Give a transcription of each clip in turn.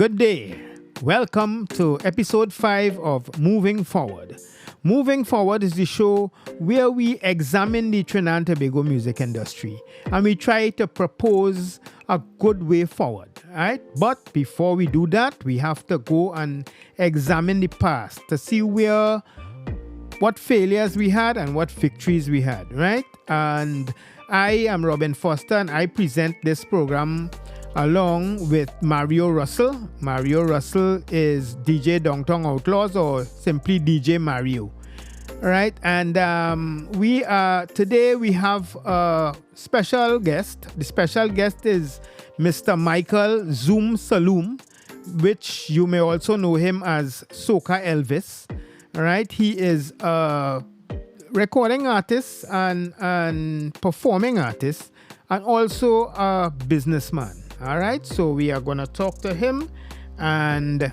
Good day. Welcome to episode 5 of Moving Forward. Moving Forward is the show where we examine the Trinidad and Tobago music industry and we try to propose a good way forward, right? But before we do that, we have to go and examine the past to see what failures we had and what victories we had, right? And I am Robin Foster and I present this program along with Mario Russell. Mario Russell is DJ Dongtong Outlaws or simply DJ Mario. All right, and today we have a special guest. The special guest is Mr. Michael Zoom Salloum, which you may also know him as Soca Elvis. All right, he is a recording artist and performing artist and also a businessman. All right, so we are going to talk to him. And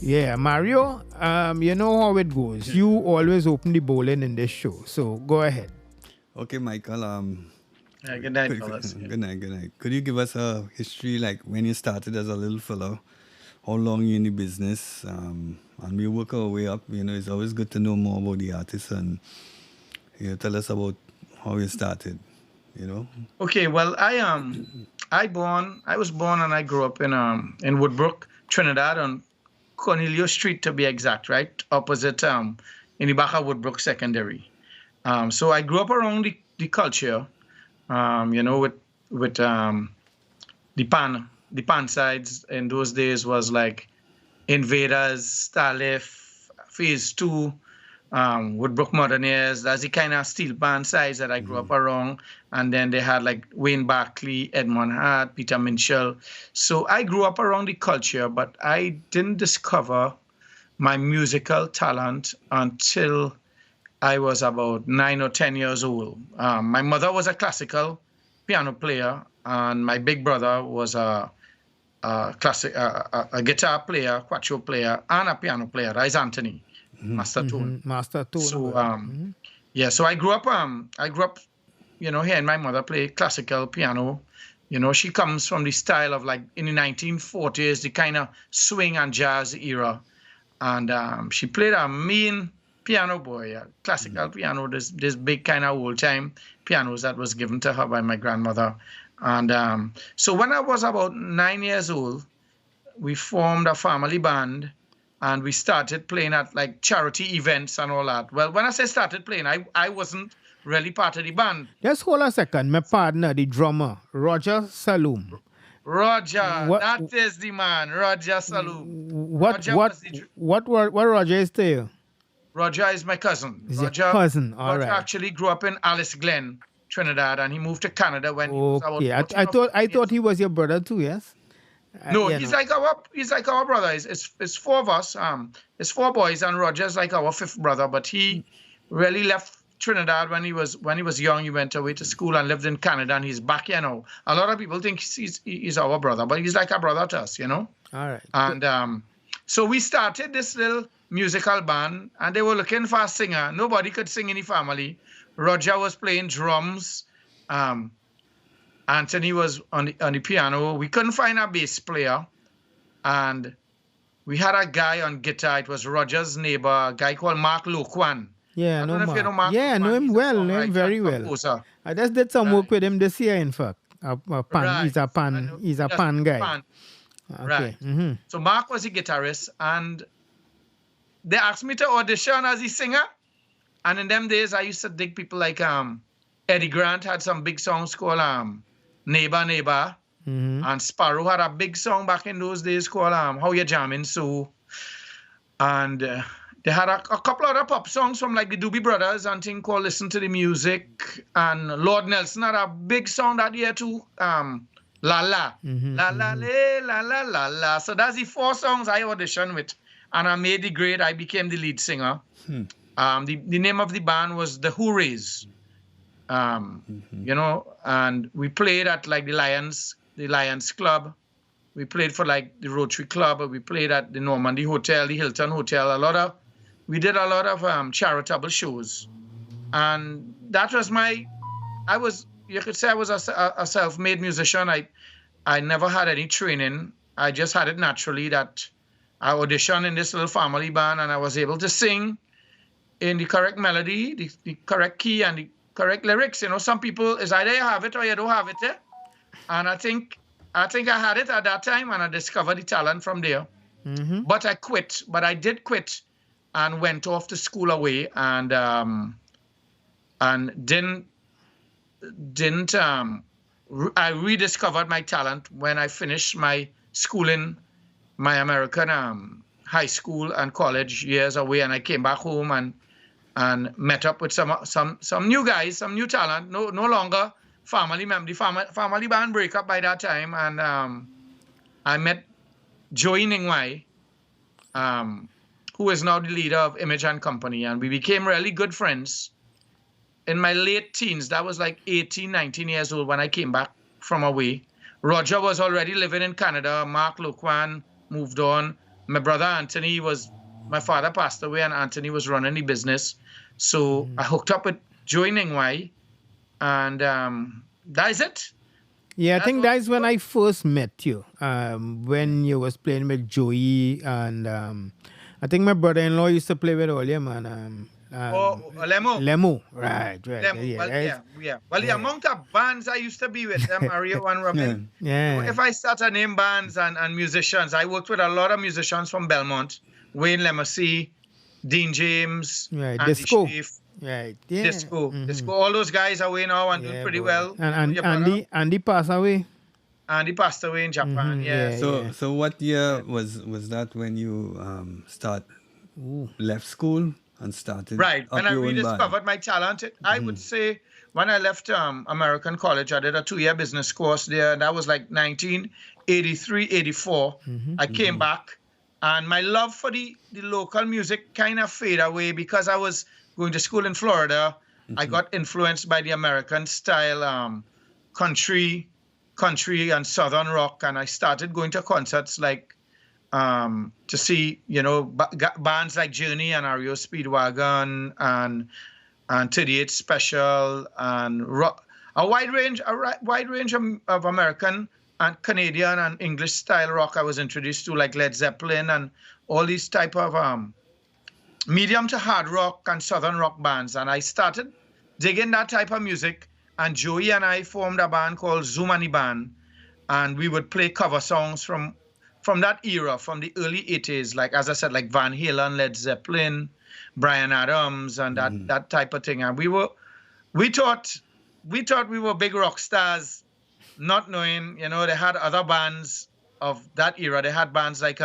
yeah, Mario, you know how it goes. You always open the bowling in this show. So go ahead. Okay, Michael. Good night, fellas. Good night. Could you give us a history, like when you started as a little fellow? How long you in the business? And we work our way up. You know, it's always good to know more about the artist and tell us about how you started. You know. Okay, well, I was born and I grew up in Woodbrook, Trinidad, on Cornelio Street to be exact, right opposite in the back of Woodbrook Secondary. So I grew up around the culture, with the pan sides in those days was like Invaders, Starlift, Phase 2. Woodbrook Moderniers, that's the kind of steel band size that I grew up around. And then they had like Wayne Barkley, Edmund Hart, Peter Minshall. So I grew up around the culture, but I didn't discover my musical talent until I was about 9 or 10 years old. My mother was a classical piano player, and my big brother was a guitar player, quattro player, and a piano player, Rice Anthony. Master Tone. Master Tone. So so I grew up hearing my mother play classical piano. You know, she comes from the style of like in the 1940s, the kind of swing and jazz era. And she played a mean piano, classical piano, this big kind of old time pianos that was given to her by my grandmother. And so when I was about 9 years old, we formed a family band. And we started playing at like charity events and all that. Well, when I say started playing, I wasn't really part of the band. Just hold a second. My partner, the drummer, Roger Salloum. Roger, that is the man, Roger Salloum. What Roger is to you? Roger is my cousin. Is your cousin? All Roger right. actually grew up in Alice Glen, Trinidad, and he moved to Canada when he was about I thought he was your brother too, yes? No, he's like our brother. It's four of us. It's four boys, and Roger's like our fifth brother. But he really left Trinidad when he was young. He went away to school and lived in Canada, and he's back here now. A lot of people think he's our brother, but he's like a brother to us, you know. All right. And so we started this little musical band, and they were looking for a singer. Nobody could sing in the family. Roger was playing drums. Anthony was on the piano. We couldn't find a bass player. And we had a guy on guitar. It was Roger's neighbor, a guy called Mark Loquan. Yeah, I know Mark. You know Mark. Yeah, I know him well. Know him very well. Composer. I just did some work with him this year, in fact. Right. He's a pan guy. Pan. Okay. Right. Mm-hmm. So Mark was a guitarist, and they asked me to audition as a singer. And in them days, I used to dig people like Eddie Grant had some big songs called Neighbor, Neighbor. Mm-hmm. And Sparrow had a big song back in those days called How You Jamming So. And they had a couple other pop songs from like the Doobie Brothers and thing called Listen to the Music. And Lord Nelson had a big song that year too. La La. Mm-hmm. La La La La La La. So that's the 4 songs I auditioned with. And I made the grade. I became the lead singer. The name of the band was The Hoorays. You know, and we played at like the Lions Club. We played for like the Rotary Club. We played at the Normandy Hotel, the Hilton Hotel. We did a lot of charitable shows, and that was you could say I was a self-made musician. I never had any training. I just had it naturally that I auditioned in this little family band and I was able to sing in the correct melody, the correct key, and the correct lyrics. Some people, it's either you have it or you don't have it. And I think I had it at that time, and I discovered the talent from there. Mm-hmm. But I quit. But I did quit and went off to school away, and didn't I rediscovered my talent when I finished my schooling, my American high school and college years away, and I came back home and met up with some new guys, some new talent. No longer family member. The family band break up by that time, and I met Joey Ningwai, who is now the leader of Image and Company, and we became really good friends. In my late teens, that was like 18, 19 years old when I came back from away. Roger was already living in Canada. Mark Loquan moved on. My brother Anthony my father passed away, and Anthony was running the business. So I hooked up with Joey Ningwai, and that's it. Yeah, I think that's when I first met you, when you was playing with Joey, and I think my brother-in-law used to play with all you, man. Lemo. Lemo, right. Lemo. Well, the amount of bands I used to be with, Mario and Robin. Yeah. If I start to name bands and musicians, I worked with a lot of musicians from Belmont. Wayne Lemessy, Dean James, right. Andy Disco. Schaaf, Right. Yeah. Disco. Mm-hmm. Disco. All those guys are away now and doing pretty well. And Andy passed away. Andy passed away in Japan. Mm-hmm. So what year was that when you left school and started? Right. When I your own rediscovered band? my talent, I would say when I left American college, I did a 2-year business course there. And that was like 1983, 84. I came back, and my love for the local music kind of faded away because I was going to school in Florida. I got influenced by the American style country and southern rock, and I started going to concerts like to see bands like Journey and REO Speedwagon and 38 Special and rock, a wide range of American and Canadian and English style rock I was introduced to, like Led Zeppelin and all these type of medium to hard rock and southern rock bands. And I started digging that type of music, and Joey and I formed a band called Zoomani Band, and we would play cover songs from that era, from the early 80s, like, as I said, like Van Halen, Led Zeppelin, Bryan Adams, and that type of thing. And we thought we were big rock stars, not knowing, they had other bands of that era. They had bands like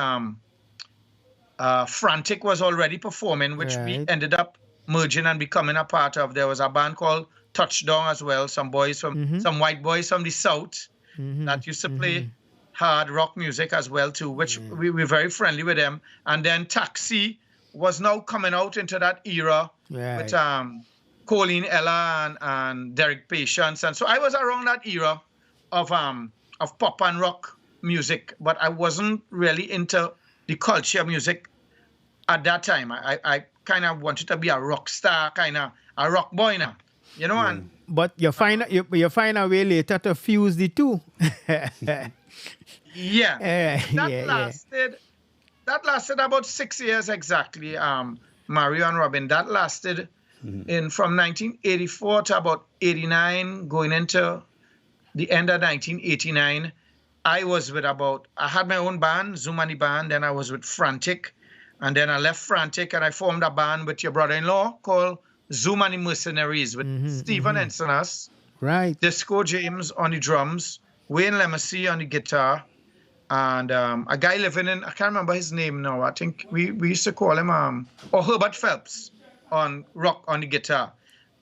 Frantic was already performing, which we ended up merging and becoming a part of. There was a band called Touchdown as well, some white boys from the South that used to play hard rock music as well too, which we were very friendly with them. And then Taxi was now coming out into that era with Colleen Ella and Derek Patience. And so I was around that era of pop and rock music, but I wasn't really into the culture music at that time. I kind of wanted to be a rock star, kind of a rock boy now, and but you find a way later to fuse the two. That lasted about 6 years exactly, Mario and Robin. That lasted from 1984 to about 89, going into the end of 1989. I had my own band, Zoomani Band, then I was with Frantic, and then I left Frantic and I formed a band with your brother-in-law called Zoomani Mercenaries with Stephen Ensinas, right, Disco James on the drums, Wayne Lemessy on the guitar, and a guy living in, I can't remember his name now, I think we used to call him Herbert Phelps on the guitar.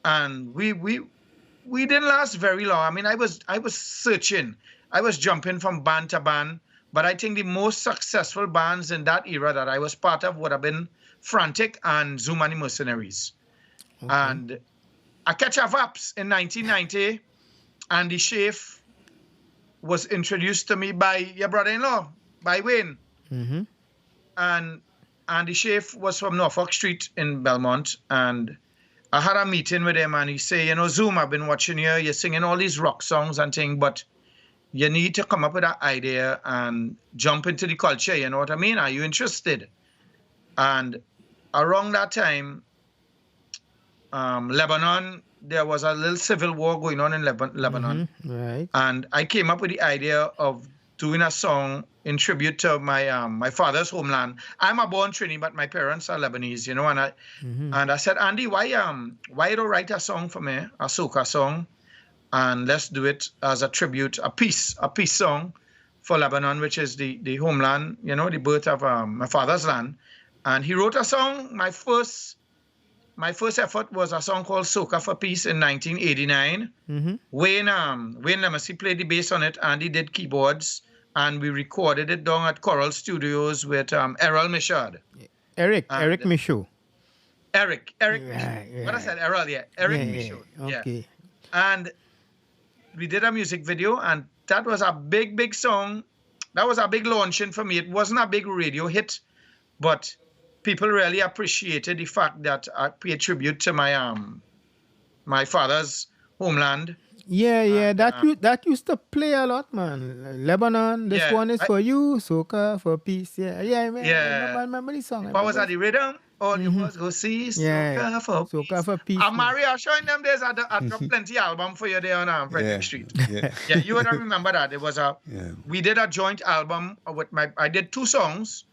And we didn't last very long. I mean, I was searching. I was jumping from band to band, but I think the most successful bands in that era that I was part of would have been Frantic and Zoomani Mercenaries. Okay. And I catch a Vaps in 1990, Andy Schaaf was introduced to me by your brother-in-law, by Wayne. And Andy Schaaf was from Norfolk Street in Belmont, and I had a meeting with him, and he said, Zoom, I've been watching you, you're singing all these rock songs and things, but you need to come up with an idea and jump into the culture. You know what I mean? Are you interested? And around that time, Lebanon, there was a little civil war going on in Lebanon. Right. And I came up with the idea of doing a song in tribute to my my father's homeland. I'm a born Trini, but my parents are Lebanese, you know. And I said, Andy, why don't write a song for me, a soca song, and let's do it as a tribute, a peace song for Lebanon, which is the homeland, you know, the birth of my father's land. And he wrote a song. My first effort was a song called Soca for Peace in 1989. Wayne Lemessy played the bass on it, and he did keyboards, and we recorded it down at Coral Studios with Errol Michaud. Eric Michaud. Eric. Right. What I said, Errol, yeah. Eric Michaud. Okay. Yeah. And we did a music video, and that was a big song. That was a big launching for me. It wasn't a big radio hit, but people really appreciated the fact that I paid tribute to my my father's homeland. Yeah. That used to play a lot, man. Lebanon, this one is for you, Soca for Peace. Yeah, man. I remember the song. What was that, the rhythm? All you was go see Soca for Peace. Maria showing them days, I dropped plenty album for you there on Frederick Street. Yeah, you would remember that. It was we did a joint album with I did 2 songs.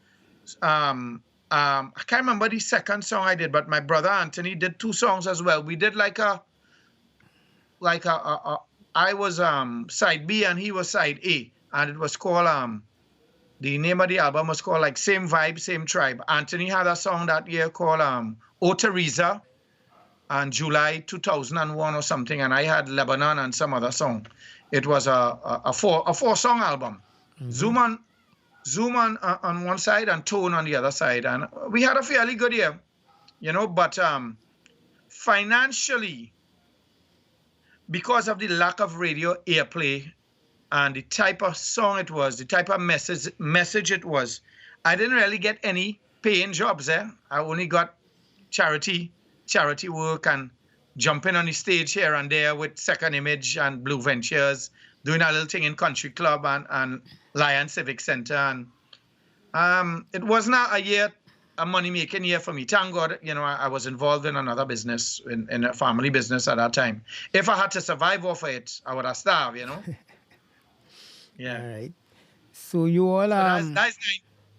I can't remember the second song I did, but my brother Anthony did 2 songs as well. We did I was side B and he was side A, and it was called the name of the album was called like Same Vibe, Same Tribe. Anthony had a song that year called O Teresa, and July 2001 or something, and I had Lebanon and some other song. It was a 4-song album. Zoom on one side and Tone on the other side, and we had a fairly good year, you know. But financially, because of the lack of radio airplay and the type of song it was, the type of message it was, I didn't really get any paying jobs there. I only got charity work and jumping on the stage here and there with Second Image and Blue Ventures, doing a little thing in Country Club and Lion Civic Center. And it was not a money-making year for me. Thank God, you know, I was involved in another business, in a family business at that time. If I had to survive off of it, I would have starved, you know. Yeah. All right. So you all that's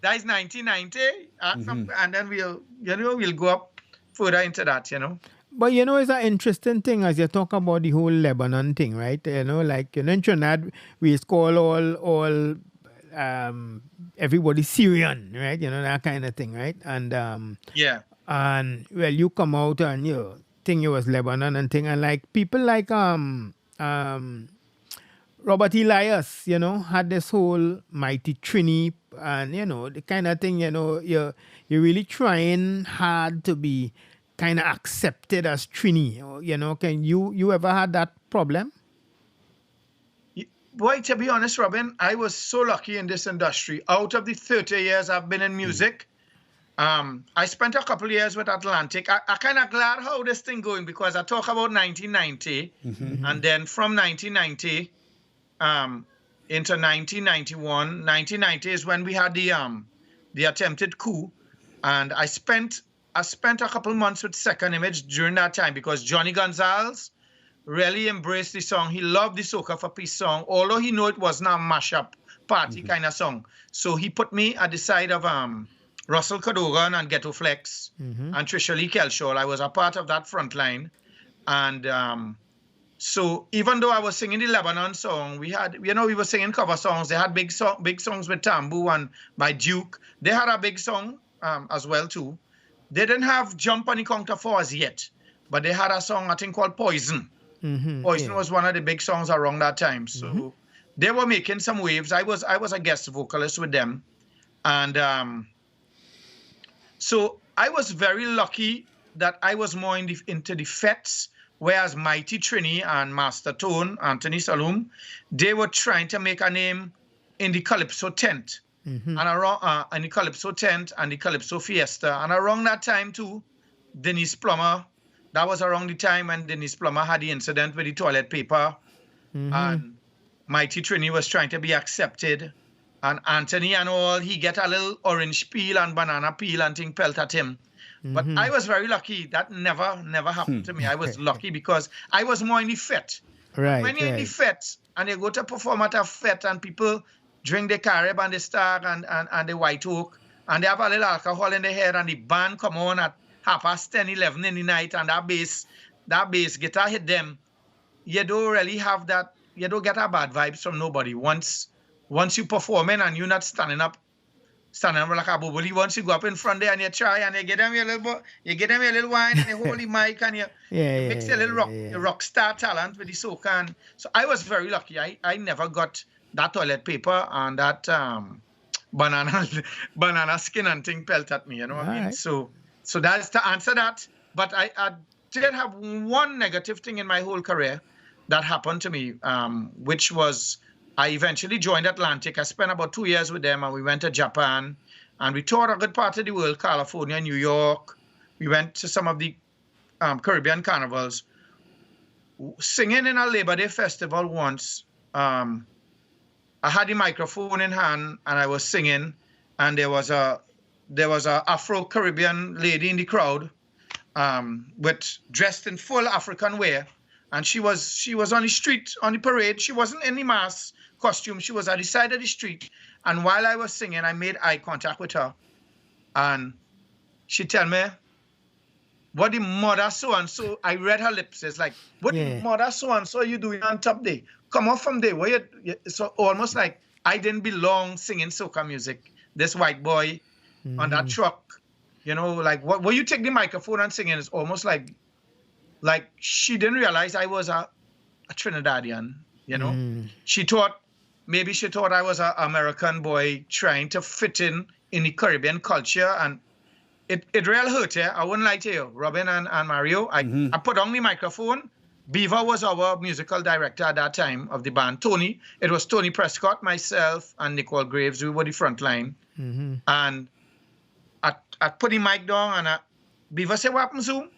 1990, and then we'll go up further into that, you know. But you know, it's an interesting thing as you talk about the whole Lebanon thing, right? You know, like in Trinidad, we call all everybody Syrian, right? You know, that kind of thing, right? And and well, you come out and you think it was Lebanon and thing, and like people like Robert Elias, you know, had this whole Mighty Trini, and you know, the kind of thing, you know, you're really trying hard to be kind of accepted as Trini, you know. Can you ever had that problem? Boy, to be honest, Robin, I was so lucky in this industry. Out of the 30 years I've been in music, I spent a couple of years with Atlantic. I kind of glad how this thing going, because I talk about 1990, and then from 1990 into 1991. 1990 is when we had the attempted coup, and I spent a couple months with Second Image during that time, because Johnny Gonzalez really embraced the song. He loved the Soca for Peace song, although he knew it was not a mashup party kind of song. So he put me at the side of Russell Cadogan and Ghetto Flex and Trisha Lee Kelshaw. I was a part of that front line. And so even though I was singing the Lebanon song, we were singing cover songs. They had big songs with Tambu and by Duke. They had a big song as well too. They didn't have Jump on the Counter for us yet, but they had a song, I think, called Poison. Poison was one of the big songs around that time. So they were making some waves. I was a guest vocalist with them. And so I was very lucky that I was more into the fets, whereas Mighty Trini and Master Tone, Anthony Salloum, they were trying to make a name in the Calypso tent. And around in the Calypso tent and the Calypso Fiesta. And around that time too, Denise Plummer, that was around the time when Denise Plummer had the incident with the toilet paper. And Mighty Trini was trying to be accepted. And Anthony and all, he get a little orange peel and banana peel and thing pelt at him. But I was very lucky. That never happened to me. I was lucky because I was more in the fete. Right. When you're in the fete and you go to perform at a fete and people drink the Carib and the Stag and the White Oak and they have a little alcohol in their head and the band come on at 10:30, 11 in the night and that bass guitar hit them, you don't really have that, you don't get a bad vibes from nobody. Once you performing and you're not standing up like a bubbly, once you go up in front there and you try and you get them your little wine and you hold the mic and you mix a little rock star talent with the soca. And so I was very lucky. I never got that toilet paper and that banana skin and thing pelt at me, you know what I mean? So that's to answer that. But I did have one negative thing in my whole career that happened to me, which was I eventually joined Atlantic. I spent about 2 years with them and we went to Japan and we toured a good part of the world, California, New York. We went to some of the Caribbean carnivals. Singing in a Labor Day festival once, I had the microphone in hand and I was singing and there was a Afro-Caribbean lady in the crowd dressed in full African wear. And she was on the street, on the parade. She wasn't in the mass costume. She was at the side of the street. And while I was singing, I made eye contact with her. And she tell me, what the mother so-and-so, I read her lips. It's like, what the mother so-and-so you doing on top there? Come off from there. So almost like I didn't belong singing soca music. This white boy on that truck, you know, like when you take the microphone and singing, it's almost like she didn't realize I was a Trinidadian, you know. Maybe she thought I was an American boy trying to fit in the Caribbean culture. And it really hurt, yeah. I wouldn't lie to you, Robin and Mario. I put on the microphone. Beaver was our musical director at that time of the band. Tony, it was Tony Prescott, myself, and Nicole Graves. We were the front line. And I put the mic down and Beaver said, what happened, Zoom?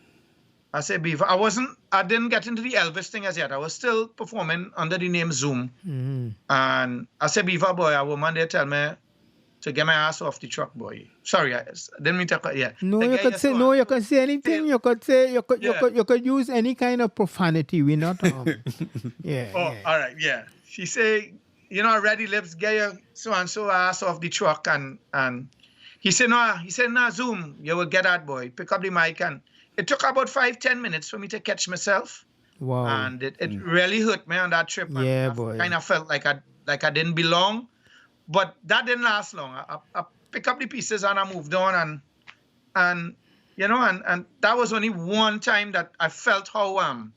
I said, Beaver, I didn't get into the Elvis thing as yet. I was still performing under the name Zoom. And I said, Beaver, boy, a woman there tell me to get my ass off the truck, boy. Sorry, I didn't mean to, No, you could say, you could say anything. You could say, you could use any kind of profanity. We're not, all right, yeah. She say, you know, ready lips, get your so-and-so ass off the truck. And he said, no, Zoom, you will get that, boy. Pick up the mic. And it took about 5-10 minutes for me to catch myself. Wow. And it really hurt me on that trip. Yeah, boy. I kind of felt like I didn't belong. But that didn't last long. I picked up the pieces and I moved on. And you know, and that was only one time that I felt how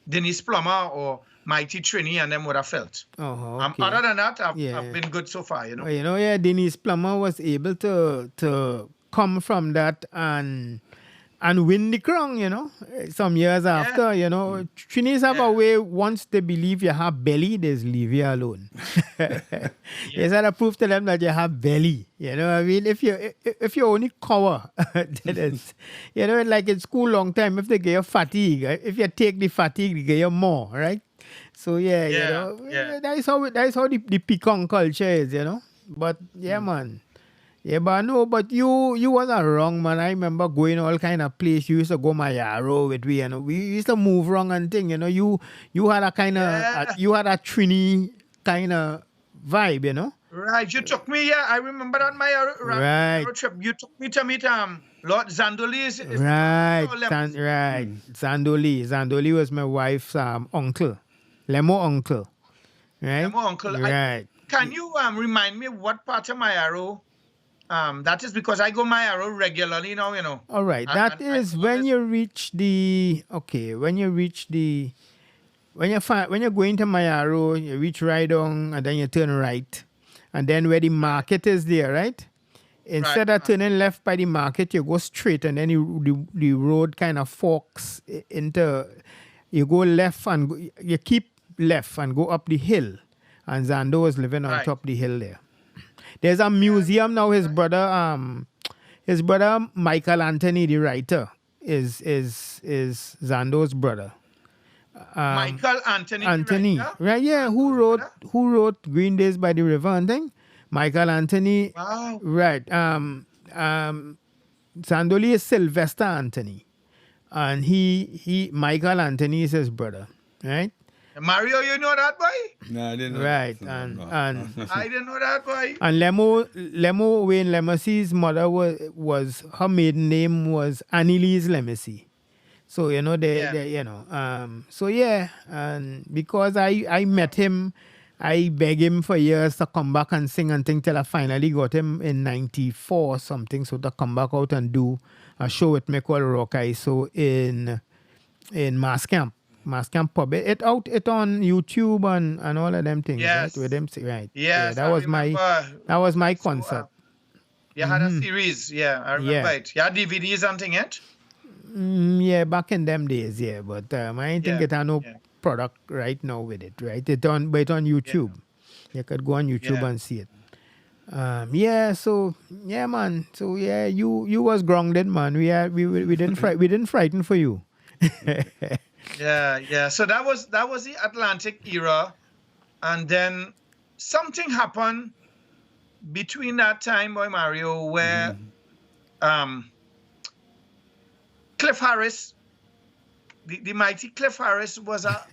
Denise Plummer or Mighty Trini and them would have felt. Okay. Other than that, I've been good so far, you know. Denise Plummer was able to come from that and win the crown, you know, some years after, you know. Trinis have a way, once they believe you have belly, they just leave you alone. It's not a proof to them that you have belly, you know what I mean? If you only cover, then it's, you know, like in school long time, if they get you fatigue, if you take the fatigue, they get you more, right? So, you know, that's how the pecan culture is, you know. But, man. Yeah, but you wasn't wrong, man. I remember going all kind of place. You used to go Mayaro with we, you know. We used to move wrong and thing, you know. You had a kind of, you had a Trini kind of vibe, you know. Right, you took me, I remember that Mayaro trip. You took me to meet Lord Zandoli. Zandoli was my wife's uncle, Lemo uncle, right? Lemo uncle, right. Can you remind me what part of Mayaro? That is because I go Mayaro regularly now, you know. All right. When you're going to Mayaro, you reach right on and then you turn right. And then where the market is there, right? Instead of turning left by the market, you go straight and then the road kind of forks into, you go left and you keep left and go up the hill. And Zando was living on top of the hill there. There's a museum now. His brother Michael Anthony, the writer, is Zando's brother. Michael Anthony, Anthony, the writer. right? Yeah, who wrote Green Days by the River and thing? Michael Anthony, Wow. right? Sandoli is Sylvester Anthony, and Michael Anthony is his brother, right? Mario, you know that boy? No, I didn't know. Right, that. and No. and I didn't know that boy. and Wayne Lemmesy's mother was her maiden name was Annalise Lemessy. So so yeah, and because I met him, I begged him for years to come back and sing and thing till I finally got him in '94 or something, so to come back out and do a show with me called Rock I So in Mass Camp Pub. It on YouTube and all of them things, Yes. right? With them, right? Yes, that I was my So, concert. you had a series, yeah, I remember it. You had DVDs and thing yet? Yeah, back in them days, yeah. But I ain't think Yeah, it had no yeah. product right now with it, right? But it's on YouTube. You could go on YouTube Yeah. and see it. So yeah, man. So yeah, you was grounded, man. We didn't frighten for you. Yeah. So that was the Atlantic era, and then something happened between that time, boy Mario, where Cliff Harris, the mighty Cliff Harris, was a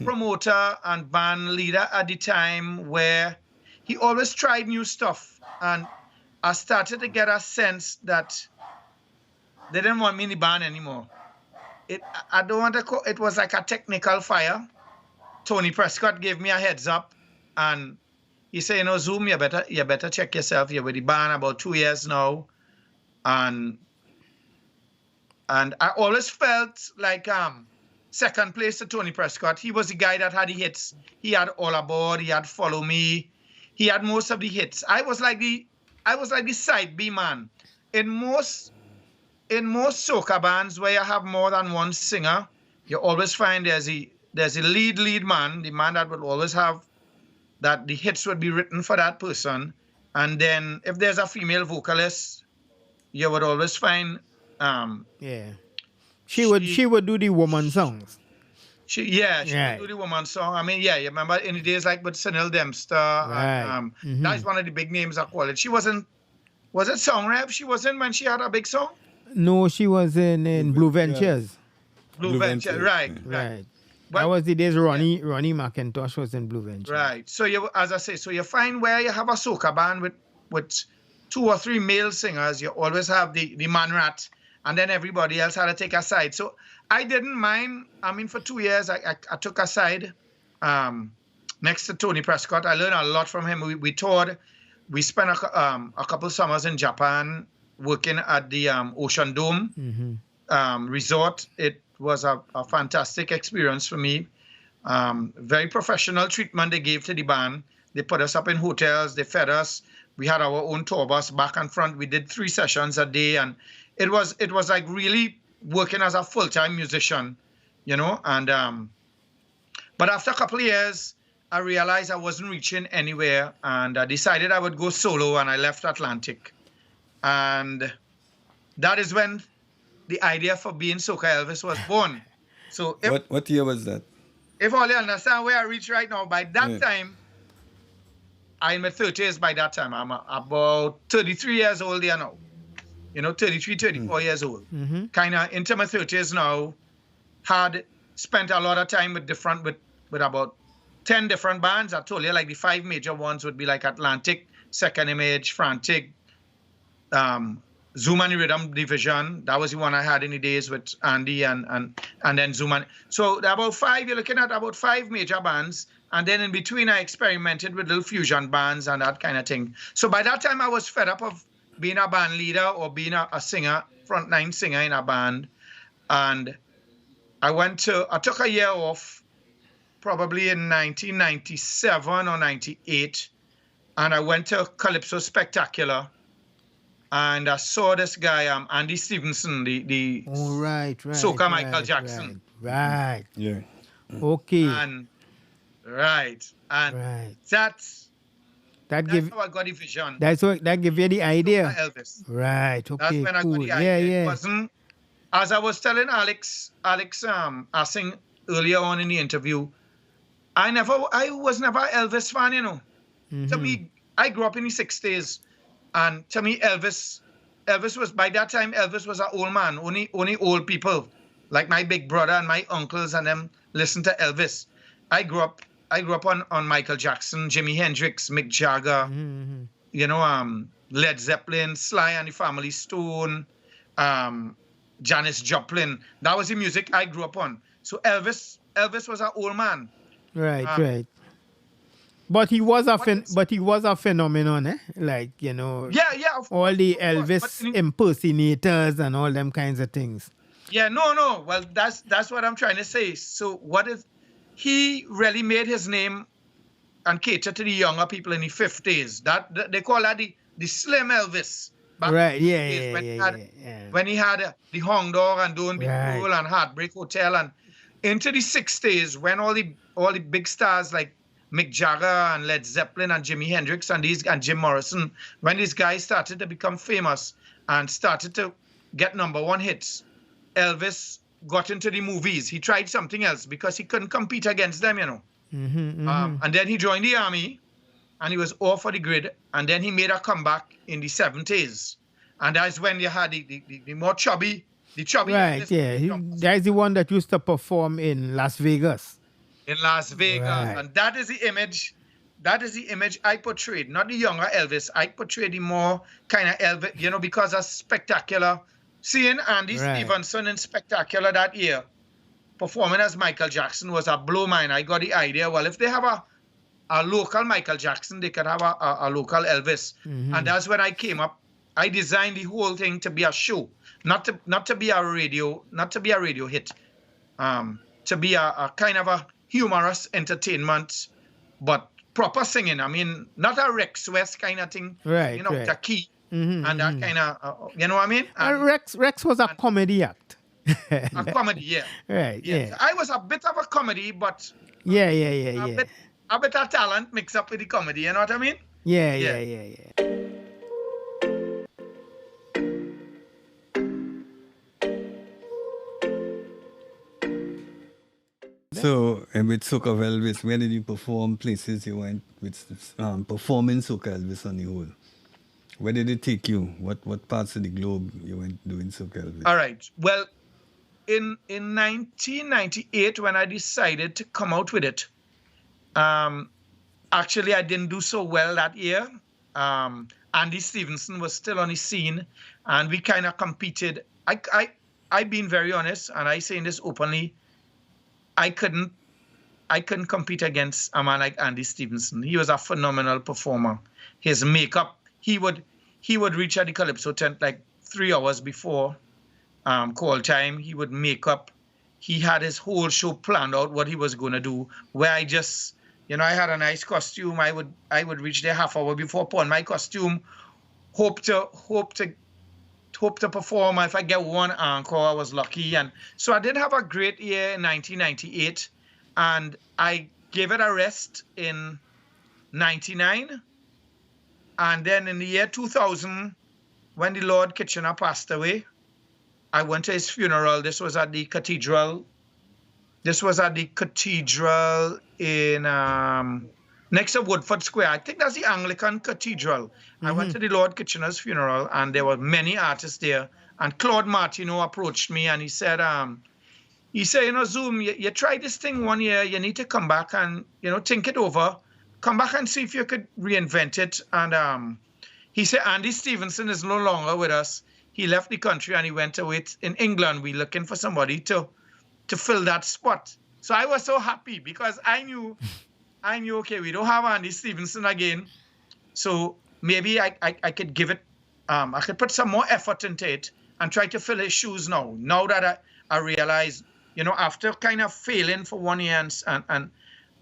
promoter and band leader at the time, where he always tried new stuff, and I started to get a sense that they didn't want me in the band anymore. I don't want to call it, was like a technical fire. Tony Prescott gave me a heads up, and he said, Zoom, you better check yourself. You're with the band about 2 years now. And I always felt like second place to Tony Prescott. He was the guy that had the hits. He had All Aboard, he had Follow Me. He had most of the hits. I was like the side B man. In most soca bands where you have more than one singer, you always find there's a lead man, the man that would always have that the hits would be written for that person. And then if there's a female vocalist, you would always find she would do the woman songs. She would do the woman song. I mean, you remember in the days like with Sunil Dempster, Right. and that's one of the big names I call it. She wasn't, was it Song Rev? She wasn't when she had a big song? No, she was in Blue Ventures. Blue Venture, right. Right. But- that was the days Ronnie McIntosh was in Blue Ventures. Right. So as I say, so you find where you have a soca band with 2 or 3 male singers, you always have the man rat, and then everybody else had to take a side. So I didn't mind. I mean, for 2 years, I took a side next to Tony Prescott. I learned a lot from him. We toured. We spent a couple summers in Japan working at the Ocean Dome resort. It was a fantastic experience for me. Very professional treatment they gave to the band. They put us up in hotels. They fed us. We had our own tour bus back and front. We did 3 sessions a day, and it was like really working as a full-time musician, And but after a couple of years, I realized I wasn't reaching anywhere, and I decided I would go solo, and I left Atlantic. And that is when the idea for being Soca Elvis was born. So what year was that? If all you understand where I reach right now, by that time, I'm in my 30s by that time. I'm about 33 years old there now. 33, 34 years old. Kind of into my 30s now. Had spent a lot of time with about 10 different bands. I told you, like the 5 major ones would be like Atlantic, Second Image, Frantic, Zoom and the Rhythm Division. That was the one I had in the days with Andy and then Zoom. So about 5, you're looking at about 5 major bands. And then in between, I experimented with little fusion bands and that kind of thing. So by that time, I was fed up of being a band leader or being a singer, frontline singer in a band. And I took a year off, probably in 1997 or 98. And I went to Calypso Spectacular. And I saw this guy, Andy Stevenson, the Soca Michael Jackson. Right. Yeah. Okay. And that's how I got the vision. That give you the idea. Elvis. Right. Okay. That's when I got Cool. the idea. Yeah. It wasn't, as I was telling Alex asking earlier on in the interview, I was never an Elvis fan, you know. To me, I grew up in the 60s, and to me, Elvis was, by that time, Elvis was an old man. Only old people, like my big brother and my uncles and them, listen to Elvis. I grew up on Michael Jackson, Jimi Hendrix, Mick Jagger, you know, Led Zeppelin, Sly and the Family Stone, Janis Joplin. That was the music I grew up on. So Elvis was an old man. Right. But he was a phenomenon, eh? Like, you know. Yeah. All the Elvis impersonators and all them kinds of things. Yeah, no. Well, that's what I'm trying to say. So what if he really made his name and catered to the younger people in the 50s? That they call that the Slim Elvis. Right, When he had the Hong Dog and Don't Be Cruel and Heartbreak Hotel, and into the 60s when all the big stars like Mick Jagger and Led Zeppelin and Jimi Hendrix and Jim Morrison, when these guys started to become famous and started to get #1 hits, Elvis got into the movies. He tried something else because he couldn't compete against them, you know. And then he joined the army, and he was off for the grid. And then he made a comeback in the 70s, and that's when you had the more chubby. Right, that's the one that used to perform in Las Vegas. And that is the image. That is the image I portrayed, not the younger Elvis. I portrayed the more kind of Elvis, you know, because of Spectacular. Seeing Andy Stevenson in Spectacular that year, performing as Michael Jackson, was a blow mind. I got the idea, well, if they have a local Michael Jackson, they could have a local Elvis. And that's when I came up. I designed the whole thing to be a show, not to be a radio hit, to be a kind of a humorous entertainment, but proper singing. I mean, not a Rex West kind of thing, you know, the key and that kind of, you know what I mean? And Rex was a comedy act. A comedy, yeah. Right, yeah. I was a bit of a comedy, but a bit of talent mixed up with the comedy, you know what I mean? Yeah. So, and with Soca Elvis, where did you perform? Places you went with performing Soca Elvis on the whole? Where did it take you? What parts of the globe you went doing Soca Elvis? All right. Well, in 1998, when I decided to come out with it, actually I didn't do so well that year. Andy Stevenson was still on the scene, and we kind of competed. I've been very honest, and I say this openly. I couldn't compete against a man like Andy Stevenson. He was a phenomenal performer. His makeup, he would reach at the Calypso tent like 3 hours before call time. He would make up. He had his whole show planned out, what he was going to do, where I just, you know, I had a nice costume. I would reach there half hour before, put on my costume, hope to perform. If I get one encore, I was lucky. And so I did have a great year in 1998, and I gave it a rest in 99. And then in the year 2000, when the Lord Kitchener passed away, I went to his funeral. This was at the cathedral. In next to Woodford Square. I think that's the Anglican Cathedral. I went to the Lord Kitchener's funeral, and there were many artists there. And Claude Martineau approached me, and he said, you know, Zoom, you tried this thing one year. You need to come back and, you know, think it over. Come back and see if you could reinvent it. And he said, Andy Stevenson is no longer with us. He left the country and he went away in England. We're looking for somebody to fill that spot. So I was so happy because I knew, okay, we don't have Andy Stevenson again. So maybe I could give it, I could put some more effort into it and try to fill his shoes now. Now that I realize, you know, after kind of failing for 1 year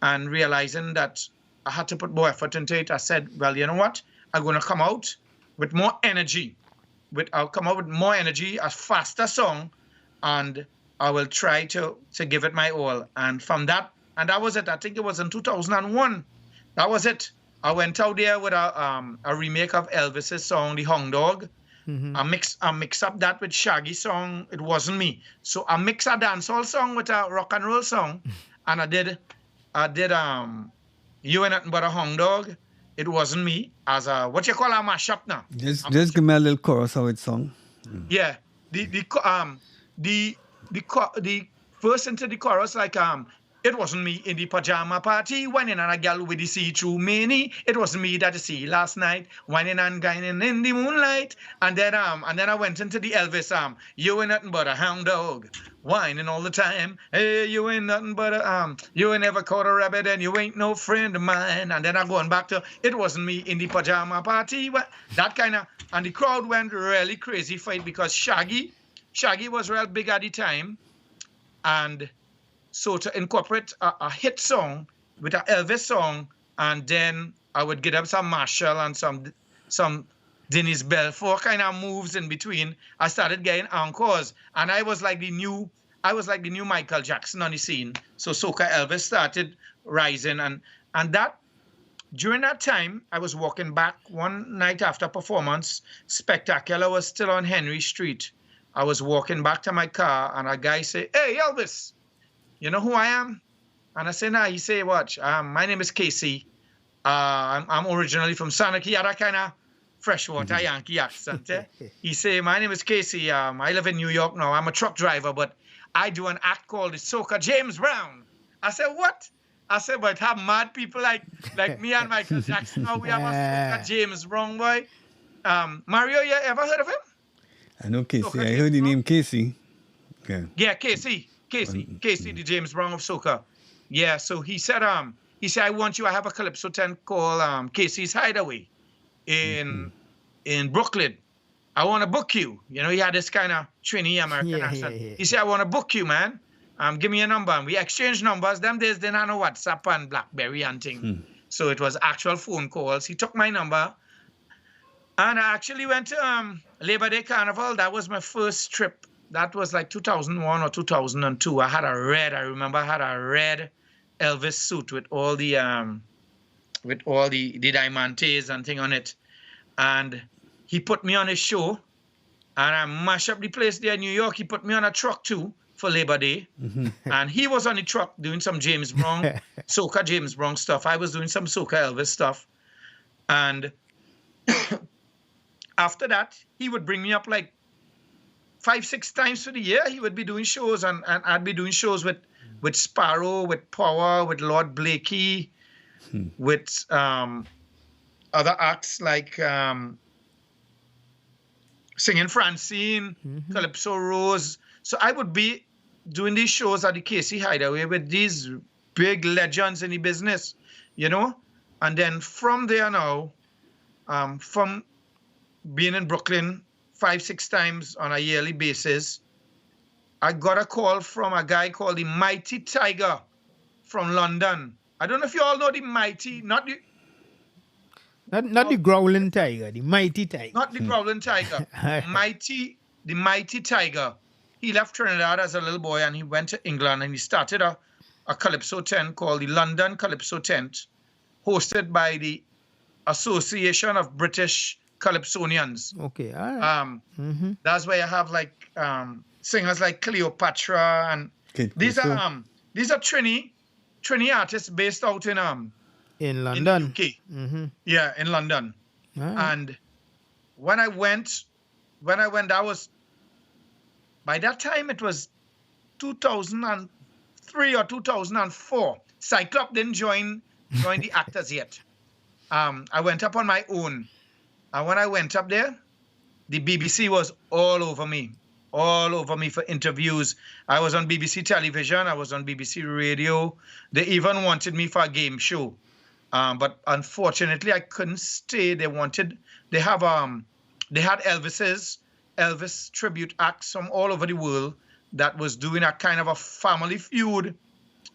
and realizing that I had to put more effort into it, I said, well, you know what? I'm going to come out with more energy. I'll come out with more energy, a faster song, and I will try to give it my all. And from that, and that was it. I think it was in 2001. That was it. I went out there with a remake of Elvis's song, The Hong Dog. I mix up that with Shaggy song, It Wasn't Me. So I mix a dancehall song with a rock and roll song, and I did You Ain't Nothing But a Hound Dog, It Wasn't Me, as a what you call a mashup now. Just give me a little chorus of its song. Yeah, the verse into the chorus like it wasn't me in the pajama party whining on a gal with the see-through mini. It wasn't me that you see last night whining and gaining in the moonlight. And then I went into the Elvis you ain't nothing but a hound dog whining all the time. Hey, you ain't nothing but a you ain't never caught a rabbit and you ain't no friend of mine. And then I'm going back to it wasn't me in the pajama party. That kind of, and the crowd went really crazy for it because Shaggy was real big at the time. And so to incorporate a hit song with an Elvis song, and then I would get up some Marshall and some Dennis Belfort kind of moves in between. I started getting encores, and I was like the new Michael Jackson on the scene. So Soca Elvis started rising, and that during that time I was walking back one night after performance. Spectacular was still on Henry Street. I was walking back to my car, and a guy said, "Hey, Elvis, you know who I am?" And I said, "Nah." He said, "Watch, my name is Casey. I'm originally from Sonic." He had a kind of freshwater Yankee accent. He said, "My name is Casey. I live in New York now. I'm a truck driver, but I do an act called the Soca James Brown." I said, "What?" I said, "But have mad people like me and Michael Jackson. Now we have a Soca James Brown boy." Mario, you ever heard of him? I know Casey. Soca I James heard the Brown? name Casey. Okay. Yeah, Casey, the James Brown of Soca. Yeah, so he said, "I want you. I have a Calypso tent called Casey's Hideaway in Brooklyn. I want to book you." You know, he had this kind of Trini American accent. Yeah. He said, "I want to book you, man. Give me a number." And we exchanged numbers. Them days didn't have no WhatsApp and BlackBerry and thing. So it was actual phone calls. He took my number. And I actually went to Labor Day Carnival. That was my first trip. That was like 2001 or 2002. I remember I had a red Elvis suit with all the diamantes and thing on it. And he put me on his show, and I mashed up the place there in New York. He put me on a truck too for Labor Day. And he was on the truck doing some James Brown, Soca James Brown stuff. I was doing some Soca Elvis stuff. And after that, he would bring me up like 5-6 times for the year. He would be doing shows, and I'd be doing shows with Sparrow, with Power, with Lord Blakey, with other acts like Singing Francine, Calypso Rose. So I would be doing these shows at the Casey Hideaway with these big legends in the business, you know? And then from there now, from being in Brooklyn 5-6 times on a yearly basis, I got a call from a guy called the Mighty Tiger from London. I don't know if you all know the Mighty, not the growling tiger, the mighty tiger. Not the growling tiger. The Mighty Tiger. He left Trinidad as a little boy, and he went to England, and he started a Calypso tent called the London Calypso Tent, hosted by the Association of British Calypsonians. Okay, all right. That's where you have like singers like Cleopatra, and these are Trini artists based out in London, in the UK. Yeah, in London. Right. And when I went, that was, by that time it was 2003 or 2004. Cyclop didn't join the actors yet. I went up on my own. And when I went up there, the BBC was all over me for interviews. I was on BBC television. I was on BBC radio. They even wanted me for a game show. But unfortunately, I couldn't stay. They had Elvis tribute acts from all over the world that was doing a kind of a Family Feud,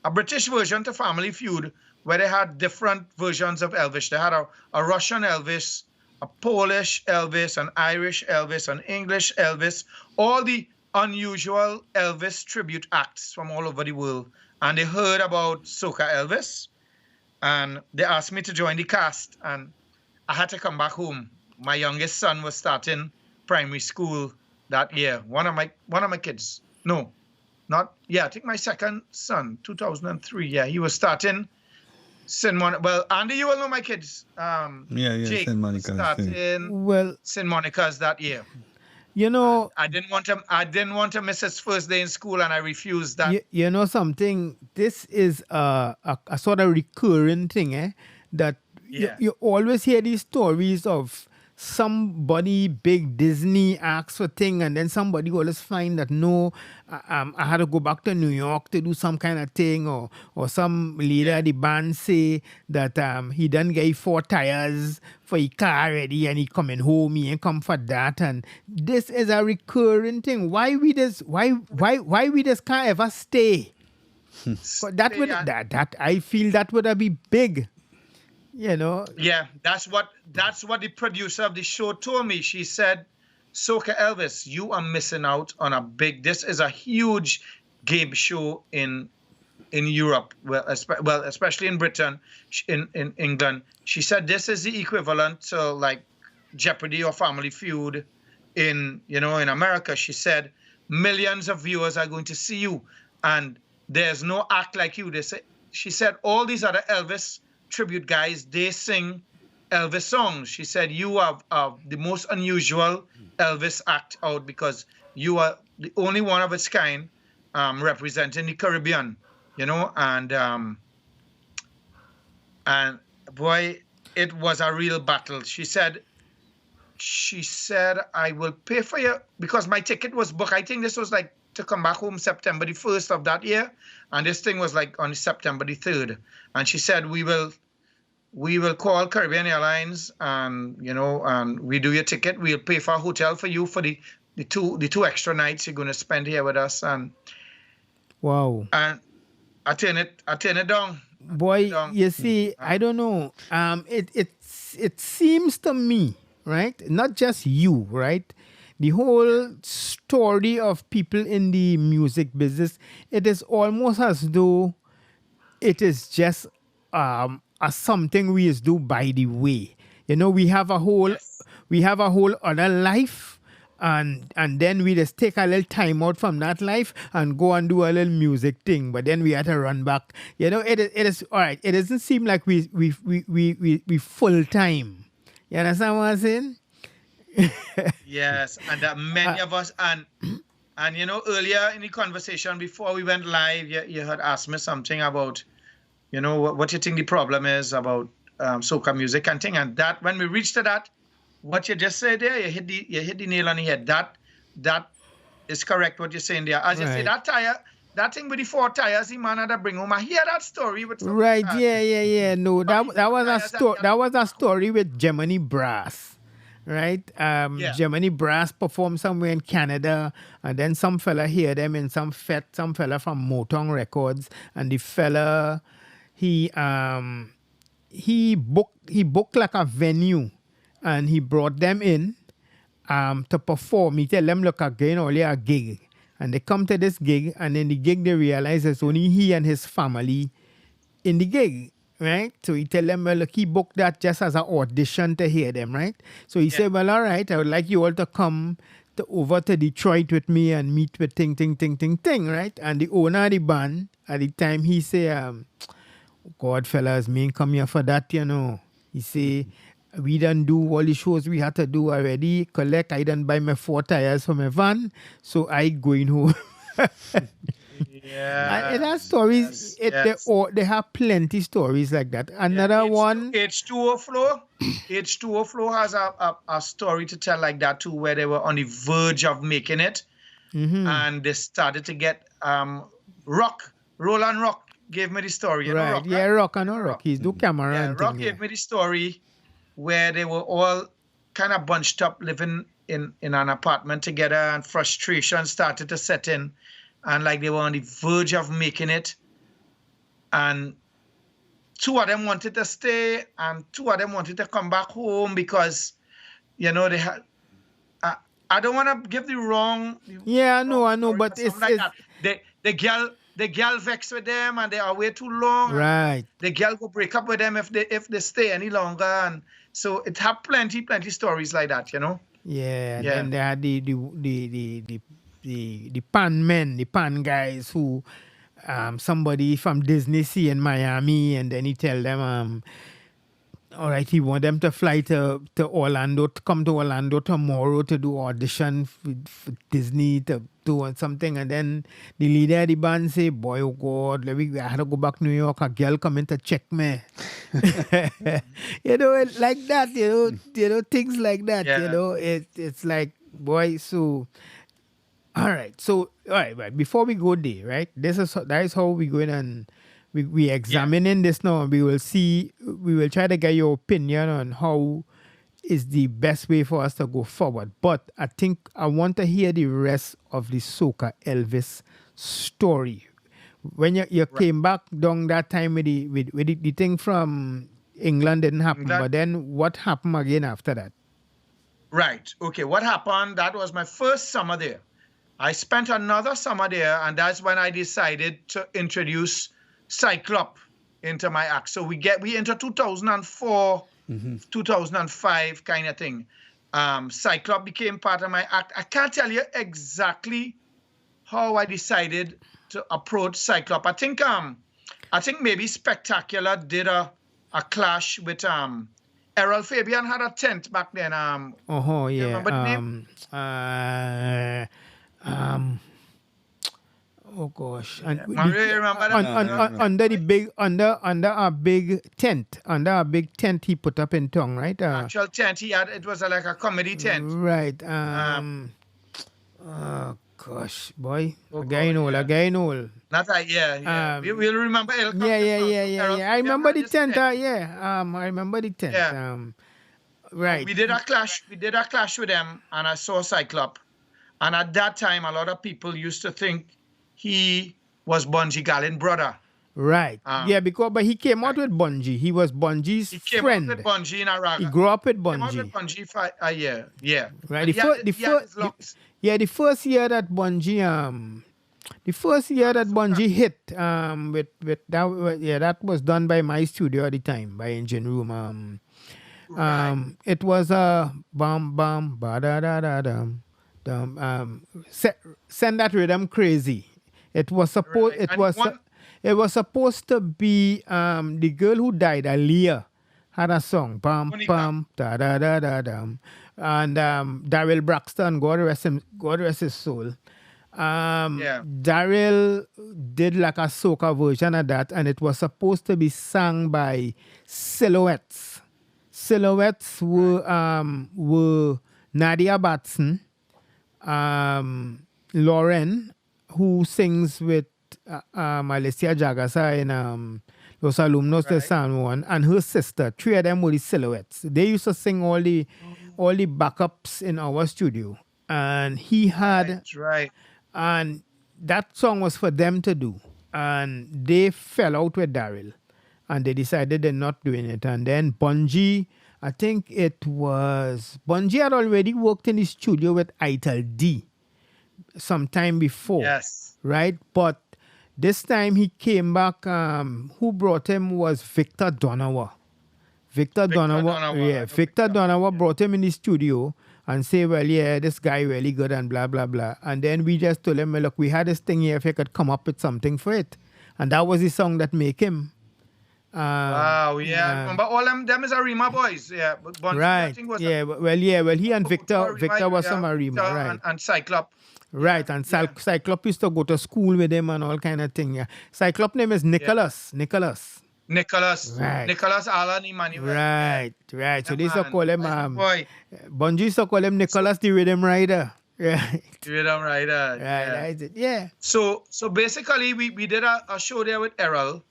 a British version to Family Feud, where they had different versions of Elvis. They had a Russian Elvis, a Polish Elvis, an Irish Elvis, an English Elvis, all the unusual Elvis tribute acts from all over the world. And they heard about Soca Elvis, and they asked me to join the cast, and I had to come back home. My youngest son was starting primary school that year. One of my kids. No, not yeah. I think my second son, 2003. Yeah, he was starting St. Monica. Well, Andy, you will know my kids. Yeah, Jake St. was Monica. starting Well, St. Monica's that year. you know, I didn't want him. I didn't want to miss his first day in school, and I refused that. you know something. This is a sort of recurring thing, that Yeah. you always hear these stories of somebody big Disney asks for thing, and then somebody always find that no, I had to go back to New York to do some kind of thing, or some leader at the band say that he done get 4 tires for his car ready and he coming home, he ain't come for that, and this is a recurring thing. Why we just can't ever stay? But that would that I feel that would be big. You know. Yeah, that's what the producer of the show told me. She said, "Soca Elvis, you are missing out on a big. This is a huge game show in Europe. Well, especially in Britain, in England." She said this is the equivalent to like Jeopardy or Family Feud in America. She said millions of viewers are going to see you, and there's no act like you. She said all these other Elvis tribute guys, they sing Elvis songs. She said you are the most unusual Elvis act out because you are the only one of its kind representing the Caribbean, and boy, it was a real battle. She said I will pay for you because my ticket was booked. I think this was like to come back home September the 1st of that year, and this thing was like on September the 3rd. And she said we will call Caribbean Airlines, and and we do your ticket. We'll pay for a hotel for you for the two extra nights you're going to spend here with us. And wow. And I turn it down. Boy, you see, I don't know. It seems to me, right? Not just you, right? The whole story of people in the music business, it is almost as though it is just a something we just do by the way. We have a whole other life, and then we just take a little time out from that life and go and do a little music thing. But then we have to run back. It is all right. It doesn't seem like we full time. You understand what I'm saying? Yes, and that many of us and earlier in the conversation before we went live, you had asked me something about what you think the problem is about soca music and thing, and that when we reached to that, what you just said there, you hit the nail on the head. That is correct what you're saying there. As you say, that thing with the 4 tires, the man had to bring home. I hear that story with right. Yeah. No, that was a story with Gemini Brass. Right? Gemini Brass performed somewhere in Canada, and then some fella hear them in some fella from Motown Records, and the fella he booked like a venue, and he brought them in to perform. He tell them, look, again only a gig, and they come to this gig, and in the gig they realize it's only he and his family in the gig. Right? So he tell them, well, look, he booked that just as an audition to hear them, right? So he said, well, all right, I would like you all to come over to Detroit with me and meet with ting, right? And the owner of the band, at the time, he say, God, fellas, me ain't come here for that, He say, we done do all the shows we had to do already. I done buy my 4 tires for my van, so I going home. Yeah, it has stories. They have plenty stories like that. Another one, H2O Flow. H2O Flow has a story to tell like that too, where they were on the verge of making it, and they started to get Roland Rock gave me the story. Right? Rock, yeah, Rock and Rock. He's do camera. Yeah, and Rock thing, gave me the story where they were all kind of bunched up, living in an apartment together, and frustration started to set in. And like they were on the verge of making it, and 2 of them wanted to stay, and 2 of them wanted to come back home because, they had. I don't want to give the wrong. Yeah, I know, but it's like that. The girl vexed with them, and they are way too long. Right. The girl will break up with them if they stay any longer, and so it have plenty stories like that, Yeah, and Yeah. then they had the pan men, the pan guys who somebody from Disney see in Miami, and then he tell them all right, he want them to fly to Orlando, to come to Orlando tomorrow to do audition for Disney to do something. And then the leader of the band say, boy, oh God, I had to go back to New York. A girl coming to check me. Like that, things like that, Yeah. it's like, boy, so... All right. So, all right. Before we go there, right? That is how we going, and we examining this now. And we will try to get your opinion on how is the best way for us to go forward. But I think I want to hear the rest of the Soca Elvis story. When you came back during that time with the thing from England didn't happen, but then what happened again after that? Right. Okay. What happened? That was my first summer there. I spent another summer there, and that's when I decided to introduce Cyclop into my act. So we into 2004, 2005 kind of thing. Cyclop became part of my act. I can't tell you exactly how I decided to approach Cyclop. I think maybe Spectacular did a clash with Errol Fabian had a tent back then. Yeah. Remember the name? Oh gosh! And Mario, remember that? under a big tent he put up in town, right? Actual tent it was like a comedy tent. Right. Oh gosh, boy, Oh, again old. Not that, yeah. We'll remember. Yeah. I remember the tent. I remember the tent. Yeah. Right. We did a clash with them, and I saw Cyclop. And at that time, a lot of people used to think he was Bunji Garlin's brother. Right. But he came out with Bunji. He was Bunji's friend. He came out with Bunji in a raga. He grew up with Bunji. Came out with Bunji for a year. Yeah. Right. The first year that Bunji hit with that, that was done by my studio at the time, by Engine Room. It was a bam bam ba da da da dum. Send that rhythm crazy. It was supposed. It was supposed to be the girl who died, Aaliyah, had a song bam bam da da da da dum, and Daryl Braxton, God rest his soul. Daryl did like a soca version of that, and it was supposed to be sung by Silhouettes. Silhouettes were Nadia Batson, Lauren, who sings with Alicia Jagasa in Los Alumnos de San Juan, and her sister. Three of them were the Silhouettes. They used to sing all the backups in our studio, and he had and that song was for them to do, and they fell out with Daryl, and they decided they're not doing it. And then Bunji, I think it was Bunji had already worked in the studio with Ital D sometime before. Yes. Right? But this time he came back. Who brought him was Victor Donawa. Victor Donawa brought him in the studio and say, well, yeah, this guy really good and blah, blah, blah. And then we just told him, well, look, we had this thing here if you could come up with something for it. And that was the song that make him. Wow, yeah. But all them is Arima boys, yeah. But Bunji, right, I think was well, he and Victor was some Arima, right. And Cyclop. Right, and Cyclop used to go to school with him and all kind of thing, yeah. Cyclop name is Nicholas. Right. Nicholas Alan Emmanuel. Right. So they used to call him, boy. Bunji used to call him Nicholas the Rhythm Rider. Right. Rhythm Rider. Right, yeah. So basically we did a show there with Errol,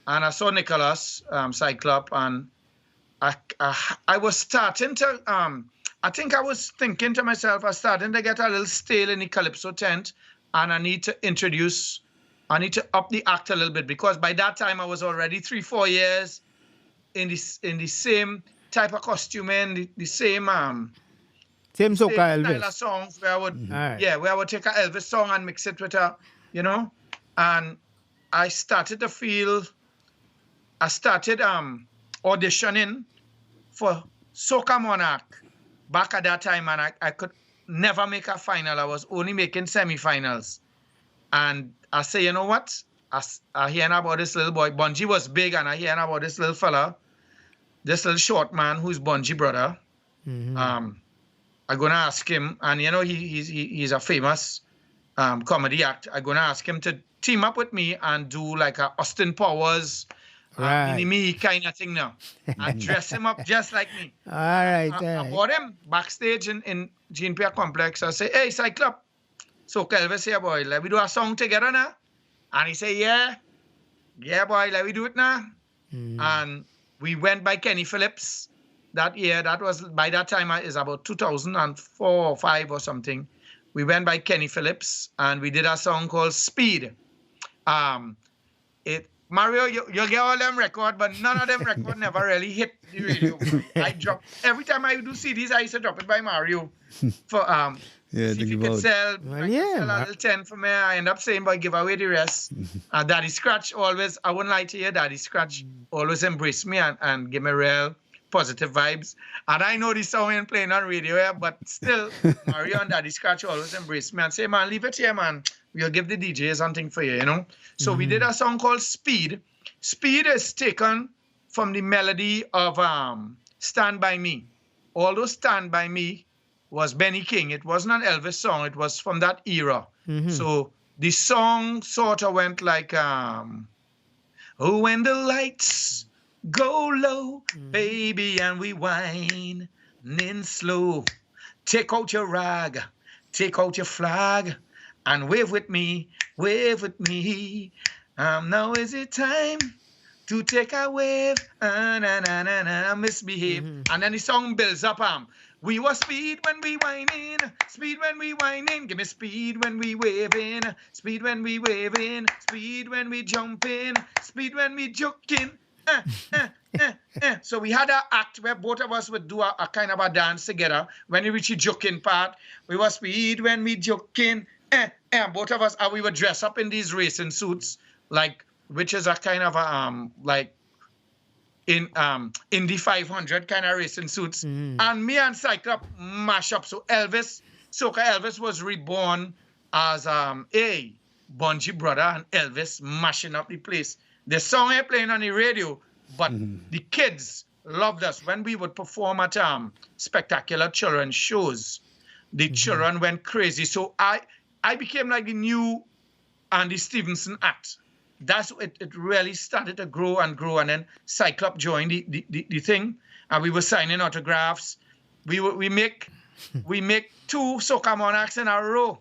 and I saw Nicholas, Cyclop, and I was starting to, I think I was thinking to myself, I was starting to get a little stale in the Calypso tent, and I need to up the act a little bit, because by that time I was already 3-4 years in the same type of costuming, the same Soca Elvis style of songs where I would where I would take a Elvis song and mix it with and I started auditioning for Soca Monarch back at that time, and I could never make a final. I was only making semifinals. And I say, you know what? I hearing about this little boy. Bungie was big, and I hearing about this little fella, this little short man who's Bungie brother. I'm gonna ask him, and you know he's a famous comedy act. I'm gonna ask him to team up with me and do like a Austin Powers, me kind of thing now. And dress him up just like me. All right. I bought him backstage in Gene Pierre Complex. I say, hey, Cyclop, Soca Elvis here, boy. Let me do a song together now. And he say, yeah, boy, let me do it now. And we went by Kenny Phillips that year. That was, by that time, is about 2004 or 5 or something. We went by Kenny Phillips, and we did a song called Speed. Mario, you get all them records, but none of them records never really hit the radio. I drop every time I do CDs, I used to drop it by Mario for see if you could sell, sell a little 10 for me. I end up saying, but give away the rest. Daddy Scratch always, I wouldn't lie to you, Daddy Scratch always embrace me and give me real positive vibes. And I know this song ain't playing on radio here, but still, Mario and Daddy Scratch always embrace me and say, man, leave it here, man. We'll give the DJ something for you, you know? So we did a song called Speed. Speed is taken from the melody of Stand By Me. Although Stand By Me was Benny King, it wasn't an Elvis song, it was from that era. So the song sort of went like, oh, when the lights go low, baby, and we whine in slow. Take out your rag, take out your flag, and wave with me, wave with me. Now is it time to take a wave? Misbehave. And then the song builds up. We were speed when we whining, speed when we whining. Give me speed when we waving, speed when we waving, speed when we jumping, speed when we joking. So we had an act where both of us would do a kind of a dance together. When we reach the joking part, we were speed when we joking. Both of us, we would dress up in these racing suits, like, which is a kind of a like in Indy 500 kind of racing suits. And me and Cyclop mash up. So Soca Elvis was reborn as a Bungie brother and Elvis mashing up the place. The song ain't playing on the radio, but the kids loved us. When we would perform at spectacular children's shows, the children went crazy. So I became like the new Andy Stevenson act. That's it really started to grow and grow. And then Cyclop joined the thing, and we were signing autographs. We make 2 Soca Monarchs in a row.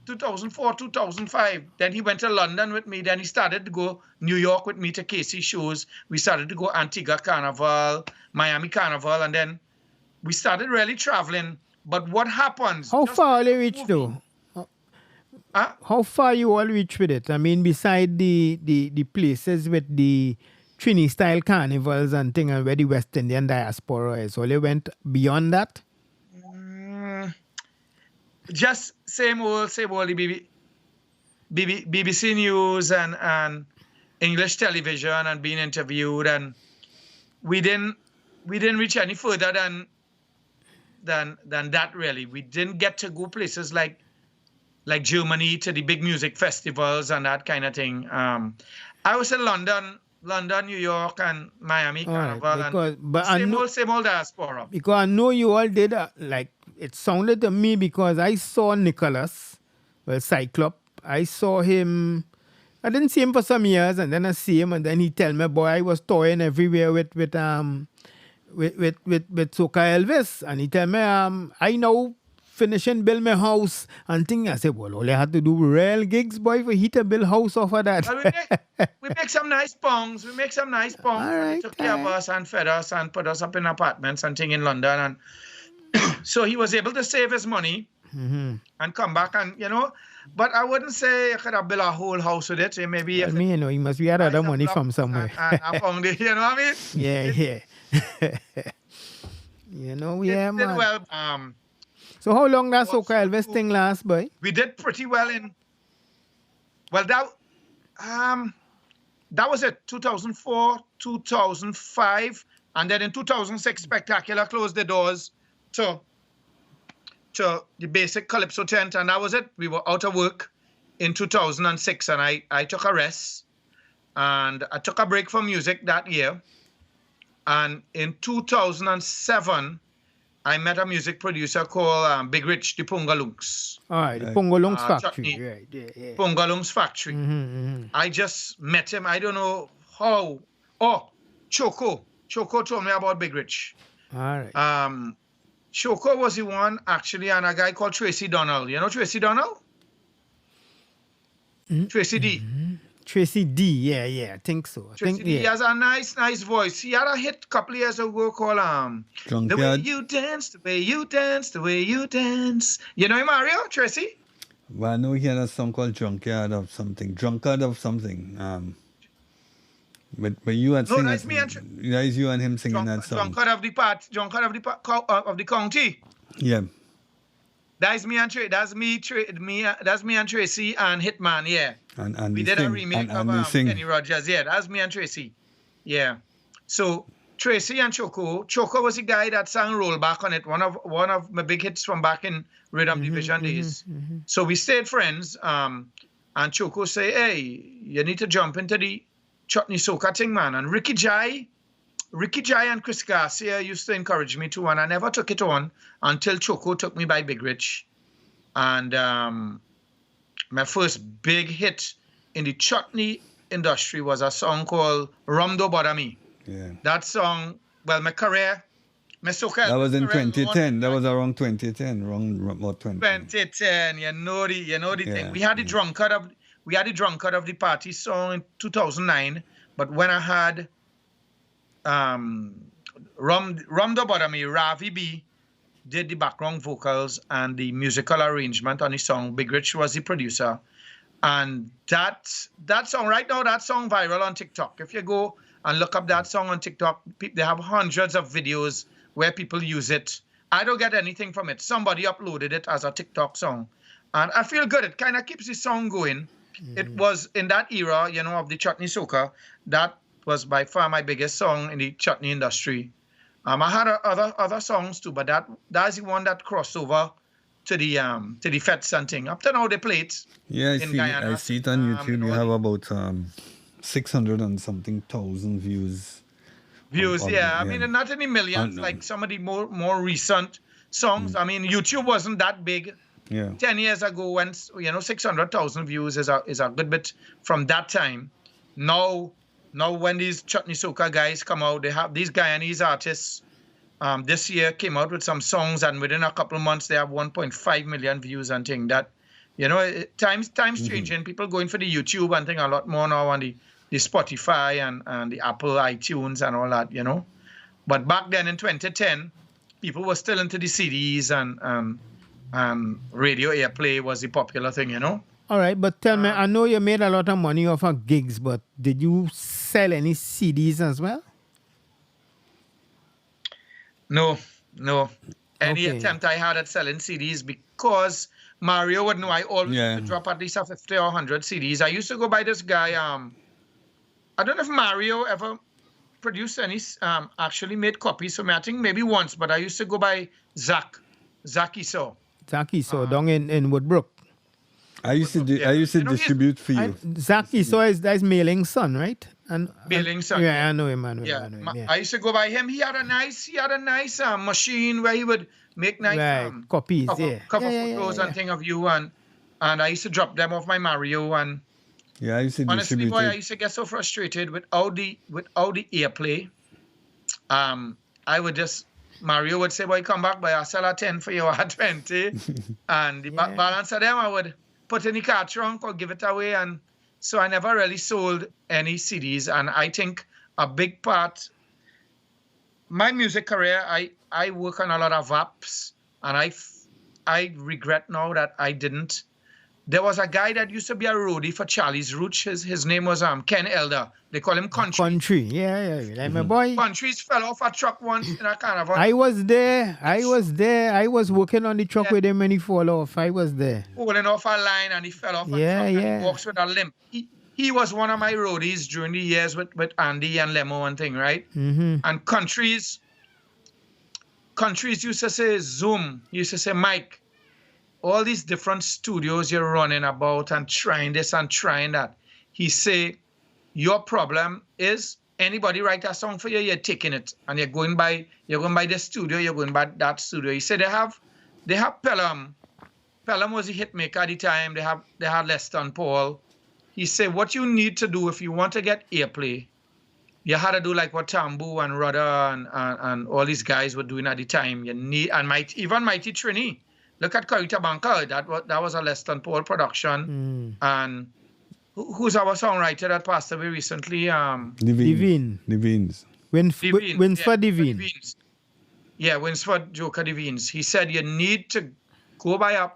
2004, 2005. Then he went to London with me. Then he started to go New York with me to Casey shows. We started to go Antigua Carnival, Miami Carnival, and then we started really traveling. But what happens? How far they reach though? How far you all reach with it? I mean, beside the places with the Trini style carnivals and thing, and where the West Indian diaspora is, so they went beyond that? Just same old the BBC News and English television and being interviewed, and we didn't reach any further than that really. We didn't get to go places like Germany to the big music festivals and that kind of thing. I was in London, New York, and Miami Carnival, and same old diaspora. Because I know you all did it sounded to me, because I saw Nicholas, Cyclop. I saw him. I didn't see him for some years, and then I see him, and then he tell me, boy, I was touring everywhere with Soca Elvis, and he tell me, I now finishing build my house and thing. I said, well, all I had to do real gigs, boy, for he to build house off of that. we make some nice pongs. We Right, took care of us and fed us and put us up in apartments and thing in London, and so he was able to save his money and come back, and but I wouldn't say I could have built a whole house with it. Maybe he must be had other money from somewhere. And I found it, you know what I mean? Yeah. Man. Well, so how long that Soca Elvis thing last, boy? We did pretty well that was it, 2004, 2005, and then in 2006, Spectacular closed the doors. So to the basic calypso tent, and that was it. We were out of work in 2006, and I took a rest, and I took a break from music that year. And in 2007, I met a music producer called Big Rich, the Pungalunks. All right, the Pungalunks factory. Chutney. Right, yeah. Pungalunks factory. I just met him. I don't know how. Oh, Choco told me about Big Rich. All right. Choco was the one actually, and a guy called Tracy Donald. You know Tracy Donald? Tracy D. Tracy D. Yeah, I think so. Tracy D has a nice voice. He had a hit a couple of years ago called The Way You Dance, The Way You Dance, The Way You Dance. You know him, Mario? Tracy? Well, I know he had a song called Drunkard of something. But you had singing. That's me and that is you and him singing that song. Drunkard of the county. Yeah. That's me and Tracy. That's me and Tracy and Hitman. Yeah. And we did a remake of Kenny Rogers. Yeah, that's me and Tracy. Yeah. So Tracy and Choco. Choco was the guy that sang "Roll Back" on it. One of my big hits from back in Rhythm Division days. So we stayed friends. And Choco say, "Hey, you need to jump into the Chutney Soca thing, man." And Ricky Jai and Chris Garcia used to encourage me to, and I never took it on until Choco took me by Big Rich. And my first big hit in the chutney industry was a song called Rum Do Bother Me. Yeah. That song, well, my career, my Soca Elvis. That was in 2010. That was around 2010. Around 2010. You know the thing. We had the drunkard of the party song in 2009, but when I had Rum Do Bother Me, Ravi B did the background vocals and the musical arrangement on the song. Big Rich was the producer. And that song, right now, that song viral on TikTok. If you go and look up that song on TikTok, they have hundreds of videos where people use it. I don't get anything from it. Somebody uploaded it as a TikTok song. And I feel good. It kind of keeps the song going. It was in that era, of the chutney soca. That was by far my biggest song in the chutney industry. I had other songs too, but that's the one that crossed over to the feds and thing. Up to now they play it. Yeah, Guyana. I see it on YouTube. You have about 600 and something thousand views. I mean, not in the millions, like some of the more recent songs. I mean, YouTube wasn't that big. Yeah. 10 years ago, when 600,000 views is a good bit from that time. Now when these chutney soca guys come out, they have these Guyanese artists. This year came out with some songs, and within a couple of months they have 1.5 million views and thing. That times changing. People going for the YouTube and thing a lot more now on the Spotify and the Apple iTunes and all that. But back then in 2010, people were still into the CDs and radio airplay was the popular thing. All right, but tell me, I know you made a lot of money off of gigs, but did you sell any CDs as well? No. Any attempt I had at selling CDs, because Mario would know I always used to drop at least 50 or 100 CDs. I used to go by this guy. I don't know if Mario ever produced any, actually made copies for me. I think maybe once, but I used to go by Zach Iso. Zach Iso, down in Woodbrook. I used to distribute for you. Zach Iso is Mailing's son, right? Mailing's son. Yeah, I know him. I used to go by him. He had a nice machine where he would make nice copies, cover photos and thing of you, and I used to drop them off my Mario. And I used to honestly, distribute. boy, I used to get so frustrated with all the airplay. I would just. Mario would say, "Boy, come back, boy, I'll sell a 10 for you at 20." And the balance of them I would put in the car trunk or give it away. And so I never really sold any CDs. And I think a big part, my music career, I work on a lot of apps. And I regret now that I didn't. There was a guy that used to be a roadie for Charlie's Rooch. His name was Ken Elder. They call him Country. Yeah. Like my boy. Country's fell off a truck once in a carnival. I was there. I was working on the truck with him when he fell off. I was there. Falling off a line and he fell off a truck and he walks with a limp. He was one of my roadies during the years with Andy and Lemo and thing, right? Mm-hmm. And Countries used to say Zoom. He used to say Mike. all these different studios you're running about and trying this and trying that. He say, your problem is anybody write a song for you, you're taking it and you're going by this studio, you're going by that studio. He said they have Pelham. Pelham was a hit maker at the time. They had Leston Paul. He said, what you need to do if you want to get airplay, you had to do like what Tambu and Rudder and all these guys were doing at the time. You need, and even Mighty Trini. Look at Corita Banca. That was a Leston Paul production. And who's our songwriter that passed away recently? Devine. Winsford Devine. Yeah, Winsford Joker Devines. He said you need to go by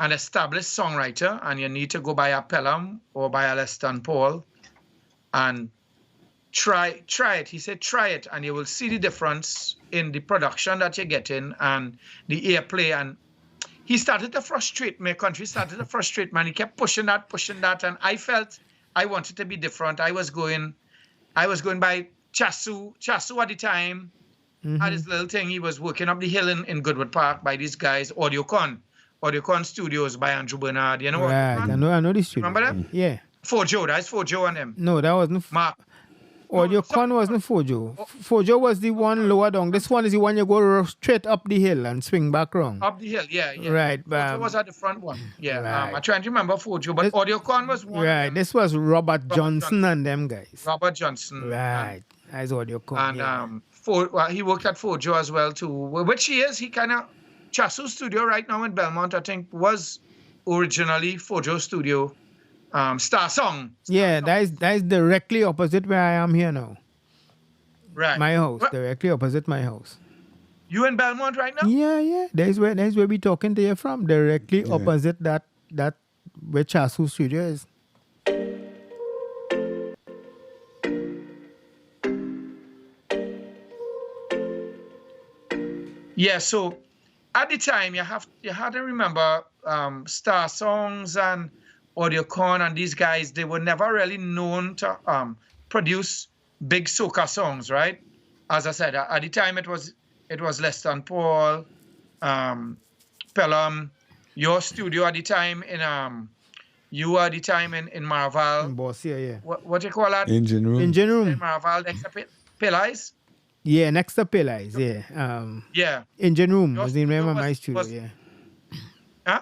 an established songwriter, and you need to go by a Pelham or by a Leston Paul and try it. He said try it, and you will see the difference in the production that you're getting and the airplay. And he started to frustrate me. Country started to frustrate me. And he kept pushing that, and I felt I wanted to be different. I was going by Chasu at the time. Had this little thing. He was working up the hill in Goodwood Park by these guys, Audiocon Studios by Andrew Bernard. You know what? Right, I know this studio. Remember them? Yeah. Fojo, that's Fojo and them. No, that wasn't. Mark. Audiocon wasn't Fojo. Fojo was the one lower down. This one is the one you go straight up the hill and swing back round. Up the hill, yeah. Right. Fojo was at the front one. Yeah. Right. I'm trying to remember Fojo, but Audiocon was one. Right. This was Robert Johnson and them guys. Robert Johnson. Right. That's Audiocon. And he worked at Fojo as well too. Which he kind of Chasu studio right now in Belmont, I think, was originally Fojo studio. Star Song. That is directly opposite where I am here now. Right. My house, directly opposite my house. You in Belmont right now? Yeah. That's where we talking to you from. Directly opposite that where Chasu studio is. Yeah, so at the time you had to remember Star Songs and Audiocon and these guys, they were never really known to produce big soca songs, right? As I said, at the time it was Leston Paul, Pelham, your studio at the time in in Maraval. In Bossier, yeah. What do you call that? Engine Room. In Maraval, next to Pillais? Yeah, next to Pillais, yeah. Yeah. Engine Room Your was the name of my studio, yeah. Huh?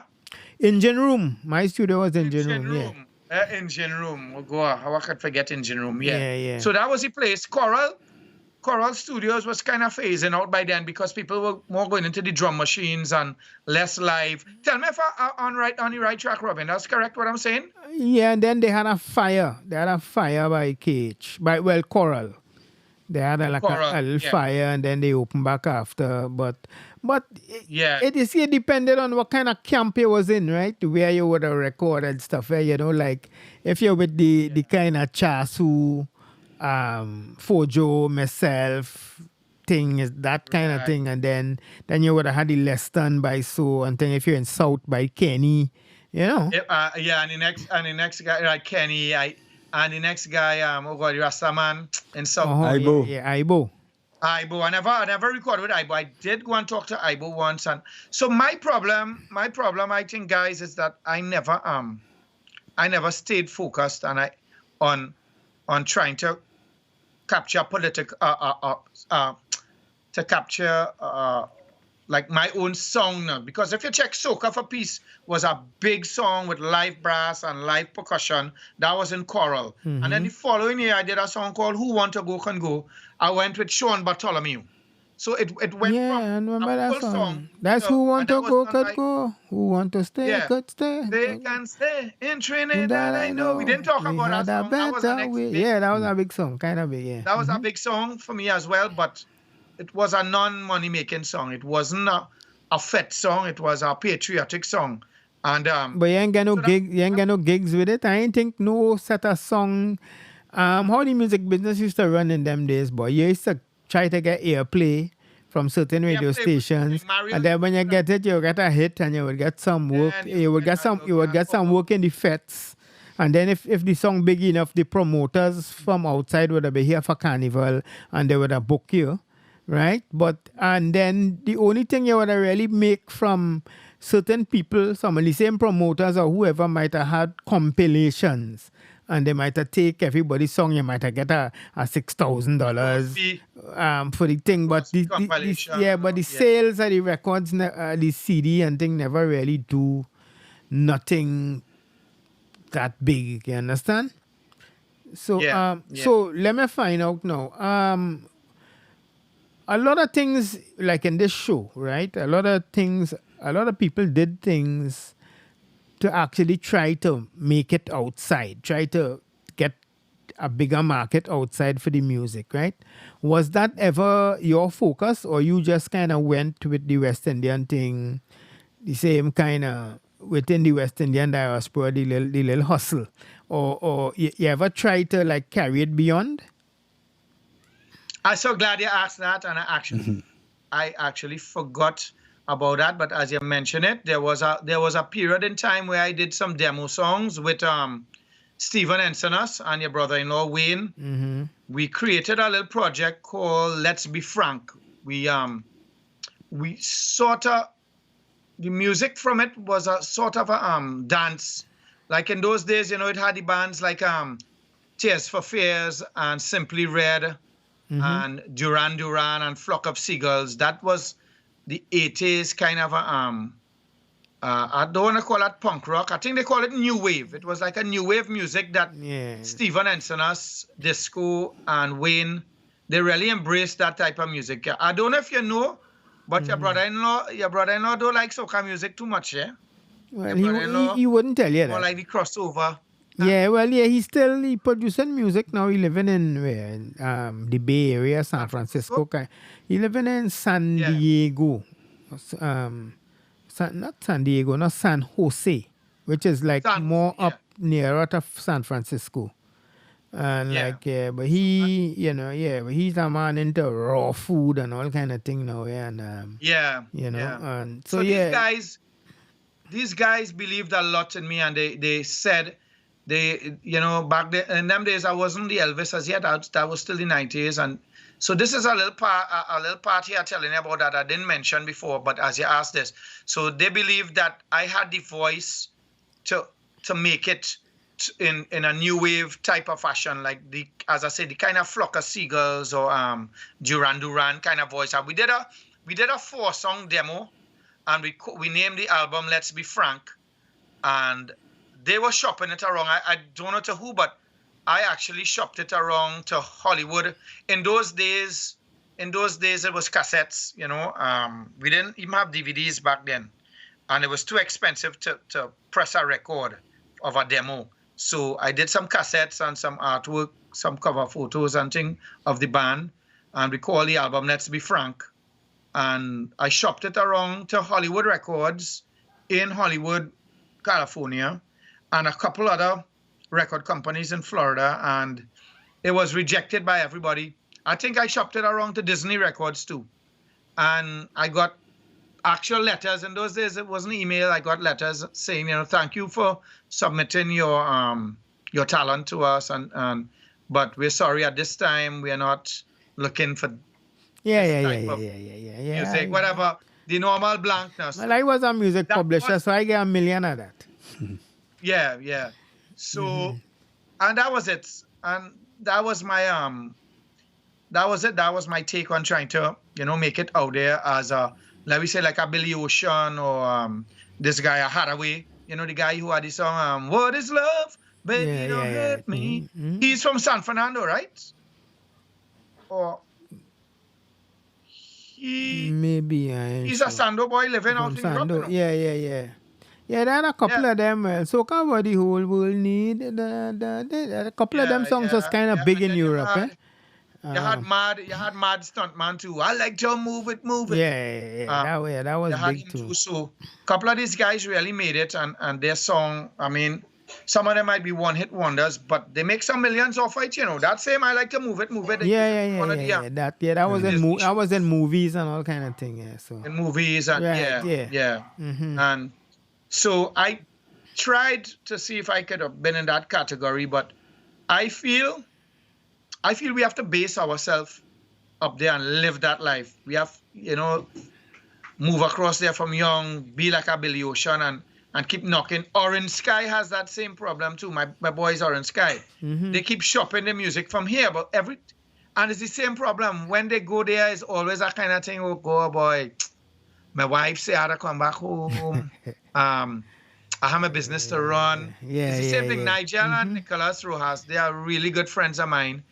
Engine Room. My studio was Engine Room, yeah. Engine Room. Oh, God, how I could forget Engine Room, Yeah. So that was the place. Coral Studios was kind of phasing out by then because people were more going into the drum machines and less live. Tell me if I'm on the right track, Robin. That's correct what I'm saying? Yeah, and then they had a fire. They had a fire by Cage. Coral. They had a little fire, and then they opened back after. But it depended on what kind of camp you was in, right? Where you would have recorded stuff. Like if you're with the kind of Chasu, Fojo, myself thing, is that kind of thing, and then you would have had the Leston by So, and then if you're in South by Kenny, and the next guy like Kenny, and the next guy, the Rastaman in South. Aibo. Aibo. I never recorded with Aibo. I did go and talk to Aibo once, and so my problem, I think, guys, is that I never stayed focused on trying to capture like my own song now. Because if you check Soca for Peace was a big song with live brass and live percussion. That was in Coral. And then the following year I did a song called Who Want to Go Can Go. I went with Sean Bartholomew. So it went I from remember a that full song. That's Who Want to Go could go. Who Want to stay could stay. They can stay in Trinidad, I know. We didn't talk about that song. That was the next big. Yeah, that was a big song. Kind of big, yeah. That was a big song for me as well, but it was a non-money making song. It wasn't a fet song. It was a patriotic song. And but you ain't get no gigs with it. I ain't think no set a song. How the music business used to run in them days, boy. You used to try to get airplay from certain radio stations, and then when you get it, you get a hit, and you would get some work. You would get some work in the fets. And then if the song big enough, the promoters from outside would have been here for carnival, and they would have booked you. right? But and then the only thing you would really make from certain people, some of the same promoters or whoever might have had compilations, and they might have take everybody's song. You might have get a $6,000 Fee, for the thing, but compilation. yeah, but the sales of the records, the CD and thing never really do nothing that big. You understand? So so let me find out now. A lot of things like in this show, right? A lot of people did things to actually try to make it outside, try to get a bigger market outside for the music, right? Was that ever your focus, or you just kind of went with the West Indian thing, the same kind of within the West Indian diaspora, the little hustle, or you ever try to like carry it beyond? I'm so glad you asked that, and I actually forgot about that. But as you mentioned it, there was a period in time where I did some demo songs with Stephen Ensinas and your brother-in-law Wayne. Mm-hmm. We created a little project called Let's Be Frank. We sort of, the music from it was a sort of a dance. Like in those days, it had the bands like Tears for Fears and Simply Red. Mm-hmm. And Duran Duran and Flock of Seagulls. That was the 80s kind of I don't want to call it punk rock. I think they call it new wave. It was like a new wave music that Stephen Ensinas, Disco, and Wayne, they really embraced that type of music. I don't know if you know, but your brother-in-law don't like soca music too much, yeah? Well, he wouldn't tell you that. More like the crossover. Yeah, well, yeah, he producing music now. He living in where, the Bay Area, San Francisco. He living in San Diego, not San Diego, not San Jose, which is like more up nearer to San Francisco. And but he, but he's a man into raw food and all kind of thing now, and and so these guys believed a lot in me, and they said. Back then, in them days, I wasn't the Elvis as yet. That was still the 90s. And so this is a little part here telling you about that I didn't mention before, but as you asked this. So they believed that I had the voice to make it in a new wave type of fashion, like as I said, the kind of Flock of Seagulls or Duran Duran kind of voice. And we did a 4-song demo, and we named the album Let's Be Frank. And they were shopping it around. I don't know to who, but I actually shopped it around to Hollywood. In those days, it was cassettes, We didn't even have DVDs back then. And it was too expensive to press a record of a demo. So I did some cassettes and some artwork, some cover photos and things of the band. And we called the album Let's Be Frank. And I shopped it around to Hollywood Records in Hollywood, California, and a couple other record companies in Florida, and it was rejected by everybody. I think I shopped it around to Disney Records too. And I got actual letters. In those days, it wasn't email. I got letters saying, thank you for submitting your talent to us, but we're sorry at this time we're not looking for music, whatever. The normal blankness. Well, I was a music publisher, so I get $1 million of that. Yeah. So, and that was it. And that was my that was my take on trying to, make it out there as let me say like a Billy Ocean or this guy, a Hathaway, the guy who had the song, What is Love? Baby, don't hurt me. Mm-hmm. He's from San Fernando, right? Or he's a Sando boy living out in Europe. Yeah, there are a couple of them. Soca What the Whole World Need. A couple of them songs was kind of big in Europe. You had Mad Stuntman too. I like to move it. Yeah. That was big too. So a couple of these guys really made it, and their song, I mean, some of them might be one-hit wonders, but they make some millions off it, That same I like to move it. Yeah. That was in movies and all kind of thing. Yeah. So in movies and Mm-hmm. And so I tried to see if I could have been in that category, but I feel we have to base ourselves up there and live that life. We have, move across there from young, be like a Billy Ocean and keep knocking. Orange Sky has that same problem too. My boys Orange Sky. They keep shopping the music from here, but and it's the same problem. When they go there, it's always that kind of thing. Oh, go boy. My wife say I had to come back home. I have a business to run. It's the same thing. Nigel and Nicholas Rojas, they are really good friends of mine.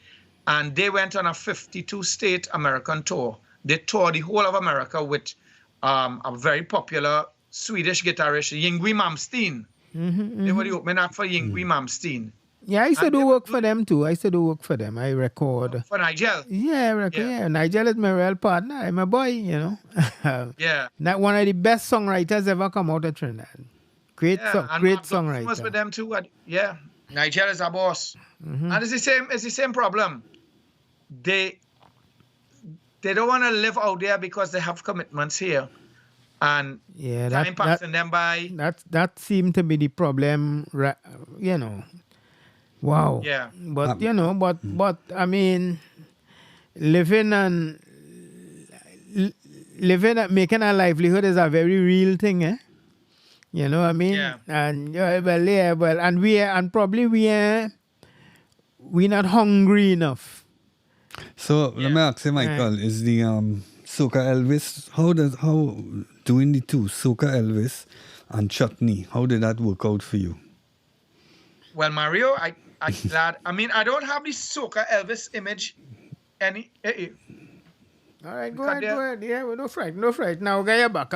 And they went on a 52-state American tour. They toured the whole of America with a very popular Swedish guitarist, Yngwie Malmsteen. They were the opening act for Yngwie Malmsteen. Yeah, I used to do work for them too. I record. For Nigel? Yeah. Nigel is my real partner. I'm a boy, Yeah. Not one of the best songwriters ever come out of Trinidad. Great songwriter. Was with them too. Yeah. Nigel is a boss. And it's the same problem. They don't want to live out there because they have commitments here. And time passing them by. That seemed to be the problem, Wow. Yeah. But but I mean, living and making a livelihood is a very real thing, eh? You know what I mean? Yeah. And and probably we're not hungry enough. So let me ask you, Michael, is the Soca Elvis, how doing the two, Soca Elvis and Chutney, how did that work out for you? Well, Mario, I'm glad. I mean, I don't have the Soca Elvis image any. All right, go ahead. Yeah, well, no fright. Now I'll get you back.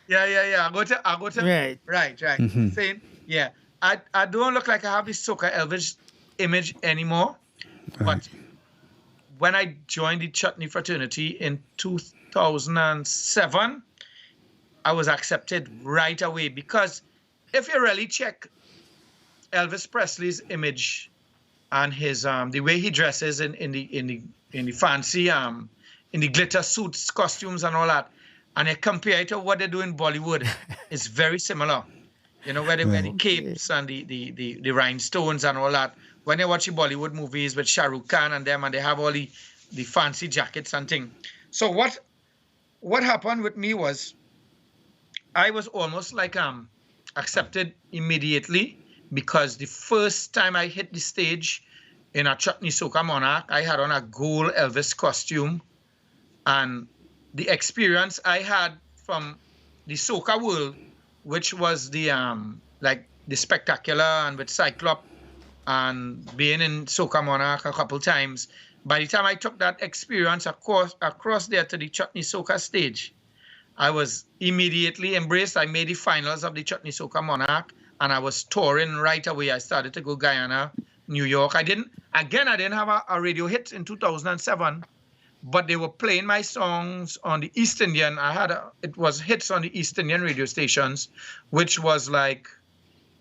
Yeah. I go to. Right. Saying, yeah. I don't look like I have the Soca Elvis image anymore. Right. But when I joined the Chutney fraternity in 2007, I was accepted right away, because if you really check Elvis Presley's image and his the way he dresses in the fancy in the glitter suits, costumes and all that, and you compare it to what they do in Bollywood, it's very similar. Where they wear the capes and the rhinestones and all that. When you watch the Bollywood movies with Shah Rukh Khan and them, and they have all the fancy jackets and thing. So what happened with me was, I was almost like accepted immediately, because the first time I hit the stage in a Chutney Soca Monarch, I had on a gold Elvis costume, and the experience I had from the soca world, which was the spectacular and with Cyclop and being in Soca Monarch a couple times. By the time I took that experience across there to the Chutney Soca stage, I was immediately embraced. I made the finals of the Chutney Soca Monarch, and I was touring right away. I started to go Guyana, New York. I didn't have a radio hit in 2007, but they were playing my songs on the East Indian. It was hits on the East Indian radio stations, which was like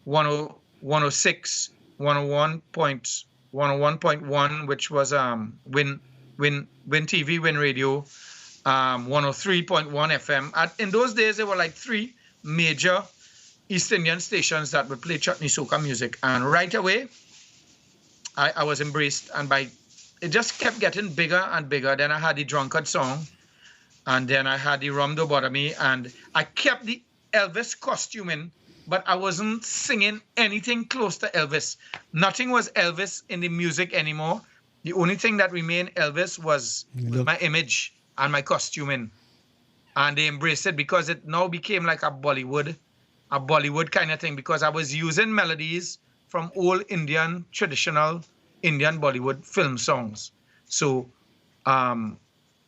106, 101.1, which was Win TV, Win Radio, 103.1 FM. In those days, there were like 3 major East Indian stations that would play Chutney Soca music, and right away I was embraced, and it just kept getting bigger and bigger. Then I had the Drunkard song, and then I had the Rum Dobotomy, and I kept the Elvis costuming, but I wasn't singing anything close to Elvis. Nothing was Elvis in the music anymore. The only thing that remained Elvis was my image and my costuming, and they embraced it, because it now became like a Bollywood kind of thing, because I was using melodies from old traditional Indian Bollywood film songs. So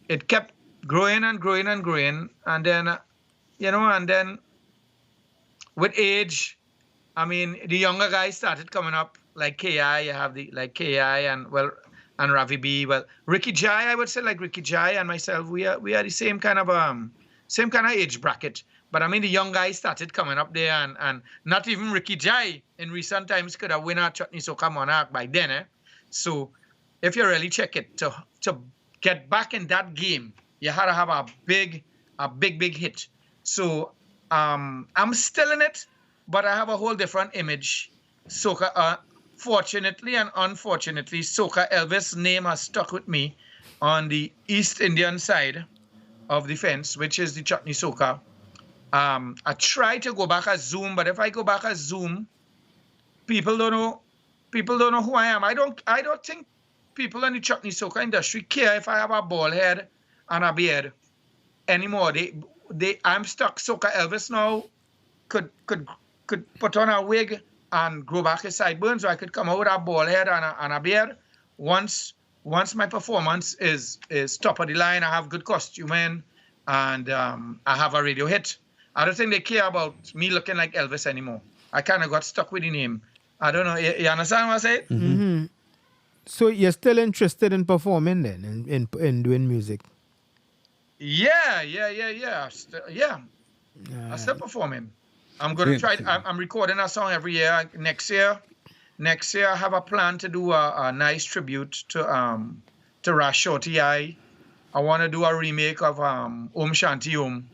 it kept growing and growing and growing. And then, and then with age, I mean, the younger guys started coming up, like K.I. You have K.I. and Ravi B. Well, Ricky Jai, I would say, like Ricky Jai and myself, we are the same kind of age bracket. But I mean, the young guys started coming up there, and not even Ricky Jai in recent times could have won a Chutney Soca Monarch by then. So if you really check it, to get back in that game, you had to have a big hit. So I'm still in it, but I have a whole different image. Soca, fortunately and unfortunately, Soca Elvis name has stuck with me, on the East Indian side of the fence, which is the Chutney Soca. I try to go back as Zoom, but if I go back as Zoom, people don't know who I am. I don't think people in the Chutney Soca industry care if I have a bald head and a beard anymore. I'm stuck. Soca Elvis now could put on a wig and grow back his sideburns, or I could come out with a bald head and a beard. Once my performance is top of the line, I have good costuming, and I have a radio hit. I don't think they care about me looking like Elvis anymore. I kind of got stuck with the name. I don't know. You understand what I say? Mm-hmm. So you're still interested in performing then, in doing music? Yeah. I'm still performing. I'm going to try. I'm recording a song every year. Next year, I have a plan to do a nice tribute to Rash Shorty. I want to do a remake of Om Shanti Om.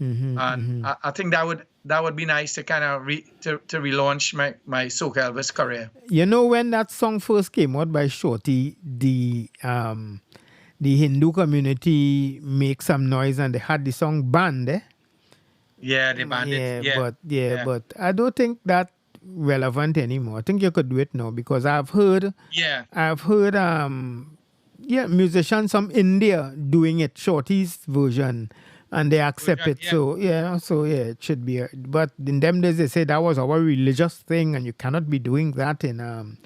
Mm-hmm, and I think that would be nice to kind of to relaunch my Soca Elvis career. You know, when that song first came out by Shorty, the Hindu community make some noise and they had the song banned. Yeah, they banned it. Yeah, but I don't think that relevant anymore. I think you could do it now because I've heard musicians from India doing it, Shorty's version. And they accept it. Yeah. So it should be. But in them days, they say that was our religious thing, and you cannot be doing that in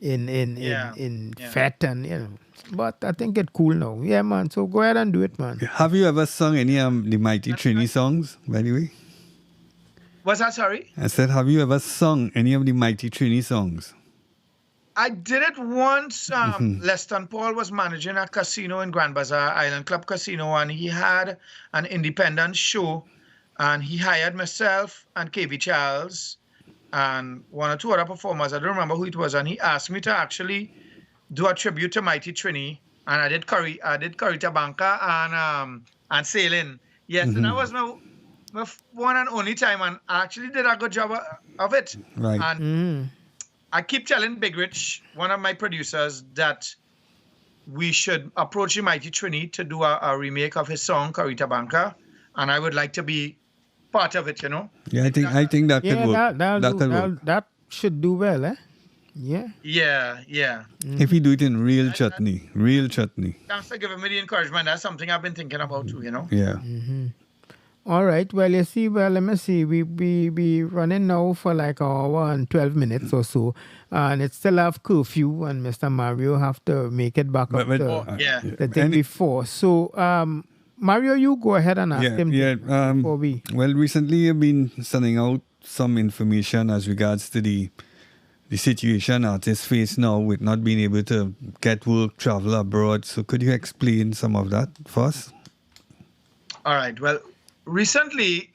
fete and But I think it's cool now. Yeah, man. So go ahead and do it, man. Have you ever sung any of the Mighty Trini songs, by the way? What's that? Sorry. I said, have you ever sung any of the Mighty Trini songs? I did it once. Leston Paul was managing a casino in Grand Bazaar, Island Club Casino, and he had an independent show, and he hired myself and KV Charles and one or two other performers. I don't remember who it was, and he asked me to actually do a tribute to Mighty Trini, and I did Carita Banca and Sailing. Yes, and that was my one and only time, and I actually did a good job of it. Right. And I keep telling Big Rich, one of my producers, that we should approach the Mighty Trini to do a remake of his song Carita Banca, and I would like to be part of it. Yeah, I think that could work. That should do well, eh? Yeah. Yeah. If you do it in real chutney. Thanks for giving me the encouragement. That's something I've been thinking about too. Yeah. Mm-hmm. All right. Well, you see, let me see. We running now for like an hour and 12 minutes or so. And it still have curfew and Mr. Mario have to make it back up the day before. So, Mario, you go ahead and ask him. Before we... Well, recently you've been sending out some information as regards to the situation artists face now with not being able to get work, travel abroad. So could you explain some of that for us? All right. Well, recently,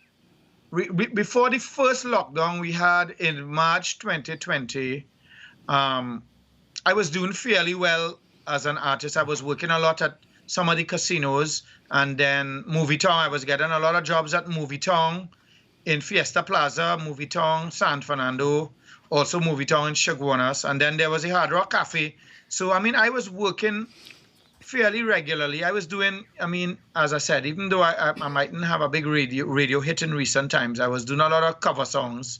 before the first lockdown we had in March 2020, I was doing fairly well as an artist. I was working a lot at some of the casinos, and then Movie Town. I was getting a lot of jobs at Movie Town in Fiesta Plaza, Movie Town, San Fernando, also Movie Town in Chaguanas, and then there was a Hard Rock Cafe. So, I was working fairly regularly. I was doing, as I said, even though I mightn't have a big radio hit in recent times, I was doing a lot of cover songs,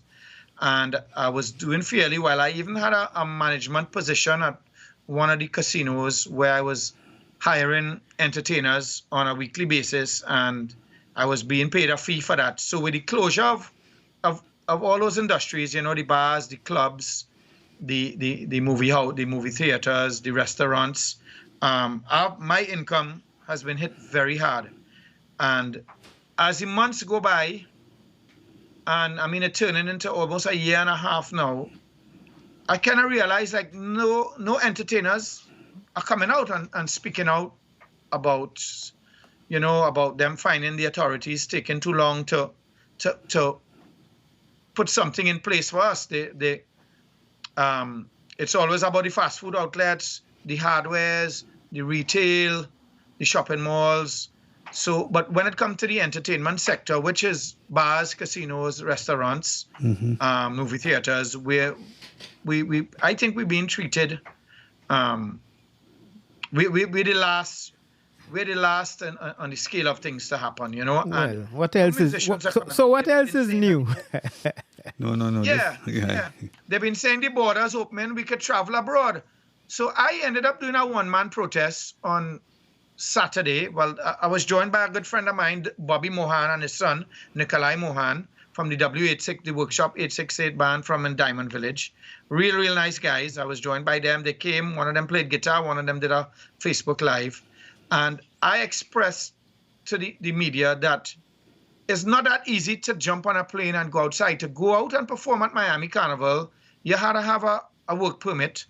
and I was doing fairly well. I even had a management position at one of the casinos where I was hiring entertainers on a weekly basis, and I was being paid a fee for that. So with the closure of all those industries, the bars, the clubs, the movie theaters, the restaurants, my income has been hit very hard. And as the months go by, and it's turning into almost a year and a half now, I kind of realize no entertainers are coming out and speaking out about, about them finding the authorities taking too long to put something in place for us. It's always about the fast food outlets, the hardwares, the retail, the shopping malls. So, but when it comes to the entertainment sector, which is bars, casinos, restaurants, movie theaters, I think we're being treated. We the last we're the last on the scale of things to happen, you know. Well, And what else is so what else is new? No. Yeah. They've been saying the borders open, we could travel abroad. So I ended up doing a one-man protest on Saturday. Well, I was joined by a good friend of mine, Bobby Mohan, and his son, Nikolai Mohan, from the W86, the Workshop 868 band from in Diamond Village. Real nice guys. I was joined by them. They came, one of them played guitar, one of them did a Facebook Live. And I expressed to the media that it's not that easy to jump on a plane and go outside. To go out and perform at Miami Carnival, you had to have a work permit.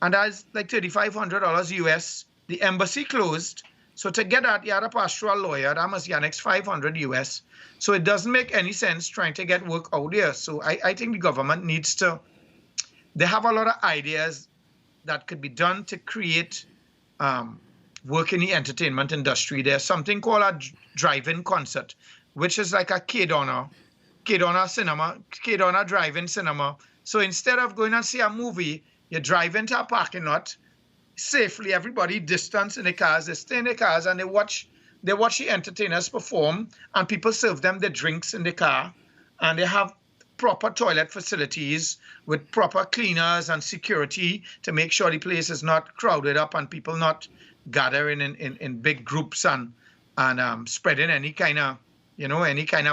And that's like $3,500 US. The embassy closed. So to get that, you had to pass through a lawyer. That must be next $500 US. So it doesn't make any sense trying to get work out there. So I think the government needs to, they have a lot of ideas that could be done to create work in the entertainment industry. There's something called a drive-in concert, which is like a K-Donna cinema, K-Donna drive-in cinema. So instead of going and see a movie, you drive into a parking lot safely, everybody distance in the cars, they stay in the cars and they watch the entertainers perform, and people serve them the drinks in the car, and they have proper toilet facilities with proper cleaners and security to make sure the place is not crowded up and people not gathering in big groups and spreading any kind of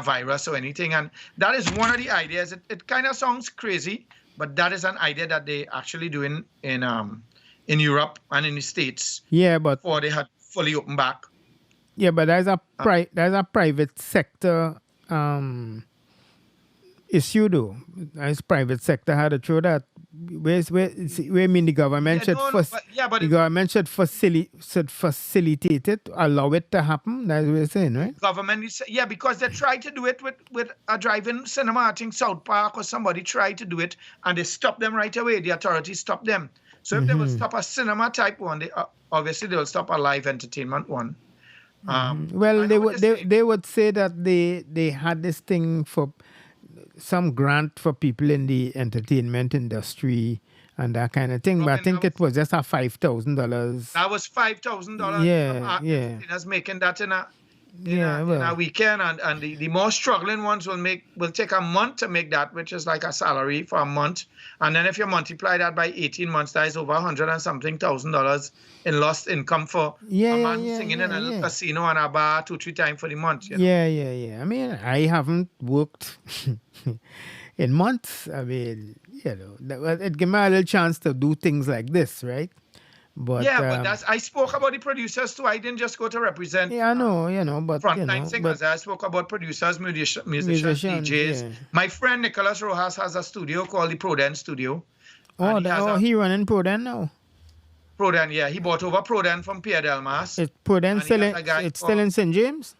virus or anything. And that is one of the ideas. It kind of sounds crazy, but that is an idea that they actually do in Europe and in the States. Yeah, but before they had fully opened back. Yeah, but there's a private sector issue though. There's private sector had to throw that. Where I mean the government should facilitate it, allow it to happen. That's what you're saying, right? Government is, because they tried to do it with a drive-in cinema. I think South Park or somebody tried to do it, and they stopped them right away. The authorities stopped them. So if they will stop a cinema type one, they will stop a live entertainment one. Well, they would say that they had this thing for some grant for people in the entertainment industry and that kind of thing. But I think it was just a $5,000. That was $5,000. Yeah. Entertainers making that in a weekend, and the more struggling ones will take a month to make that, which is like a salary for a month. And then if you multiply that by 18 months, that is over $100 and something thousand in lost income for a man singing in a little casino and a bar 2-3 times for the month. You know? Yeah. I mean, I haven't worked in months. I mean, it gave me a little chance to do things like this, right? But but I spoke about the producers too. I didn't just go to represent. Yeah, I know, but frontline singers. I spoke about producers, musicians, DJs. Yeah. My friend Nicholas Rojas has a studio called the Proden Studio. He running Proden now. Proden, yeah, he bought over Proden from Pierre Delmas. Is Proden still in St. James?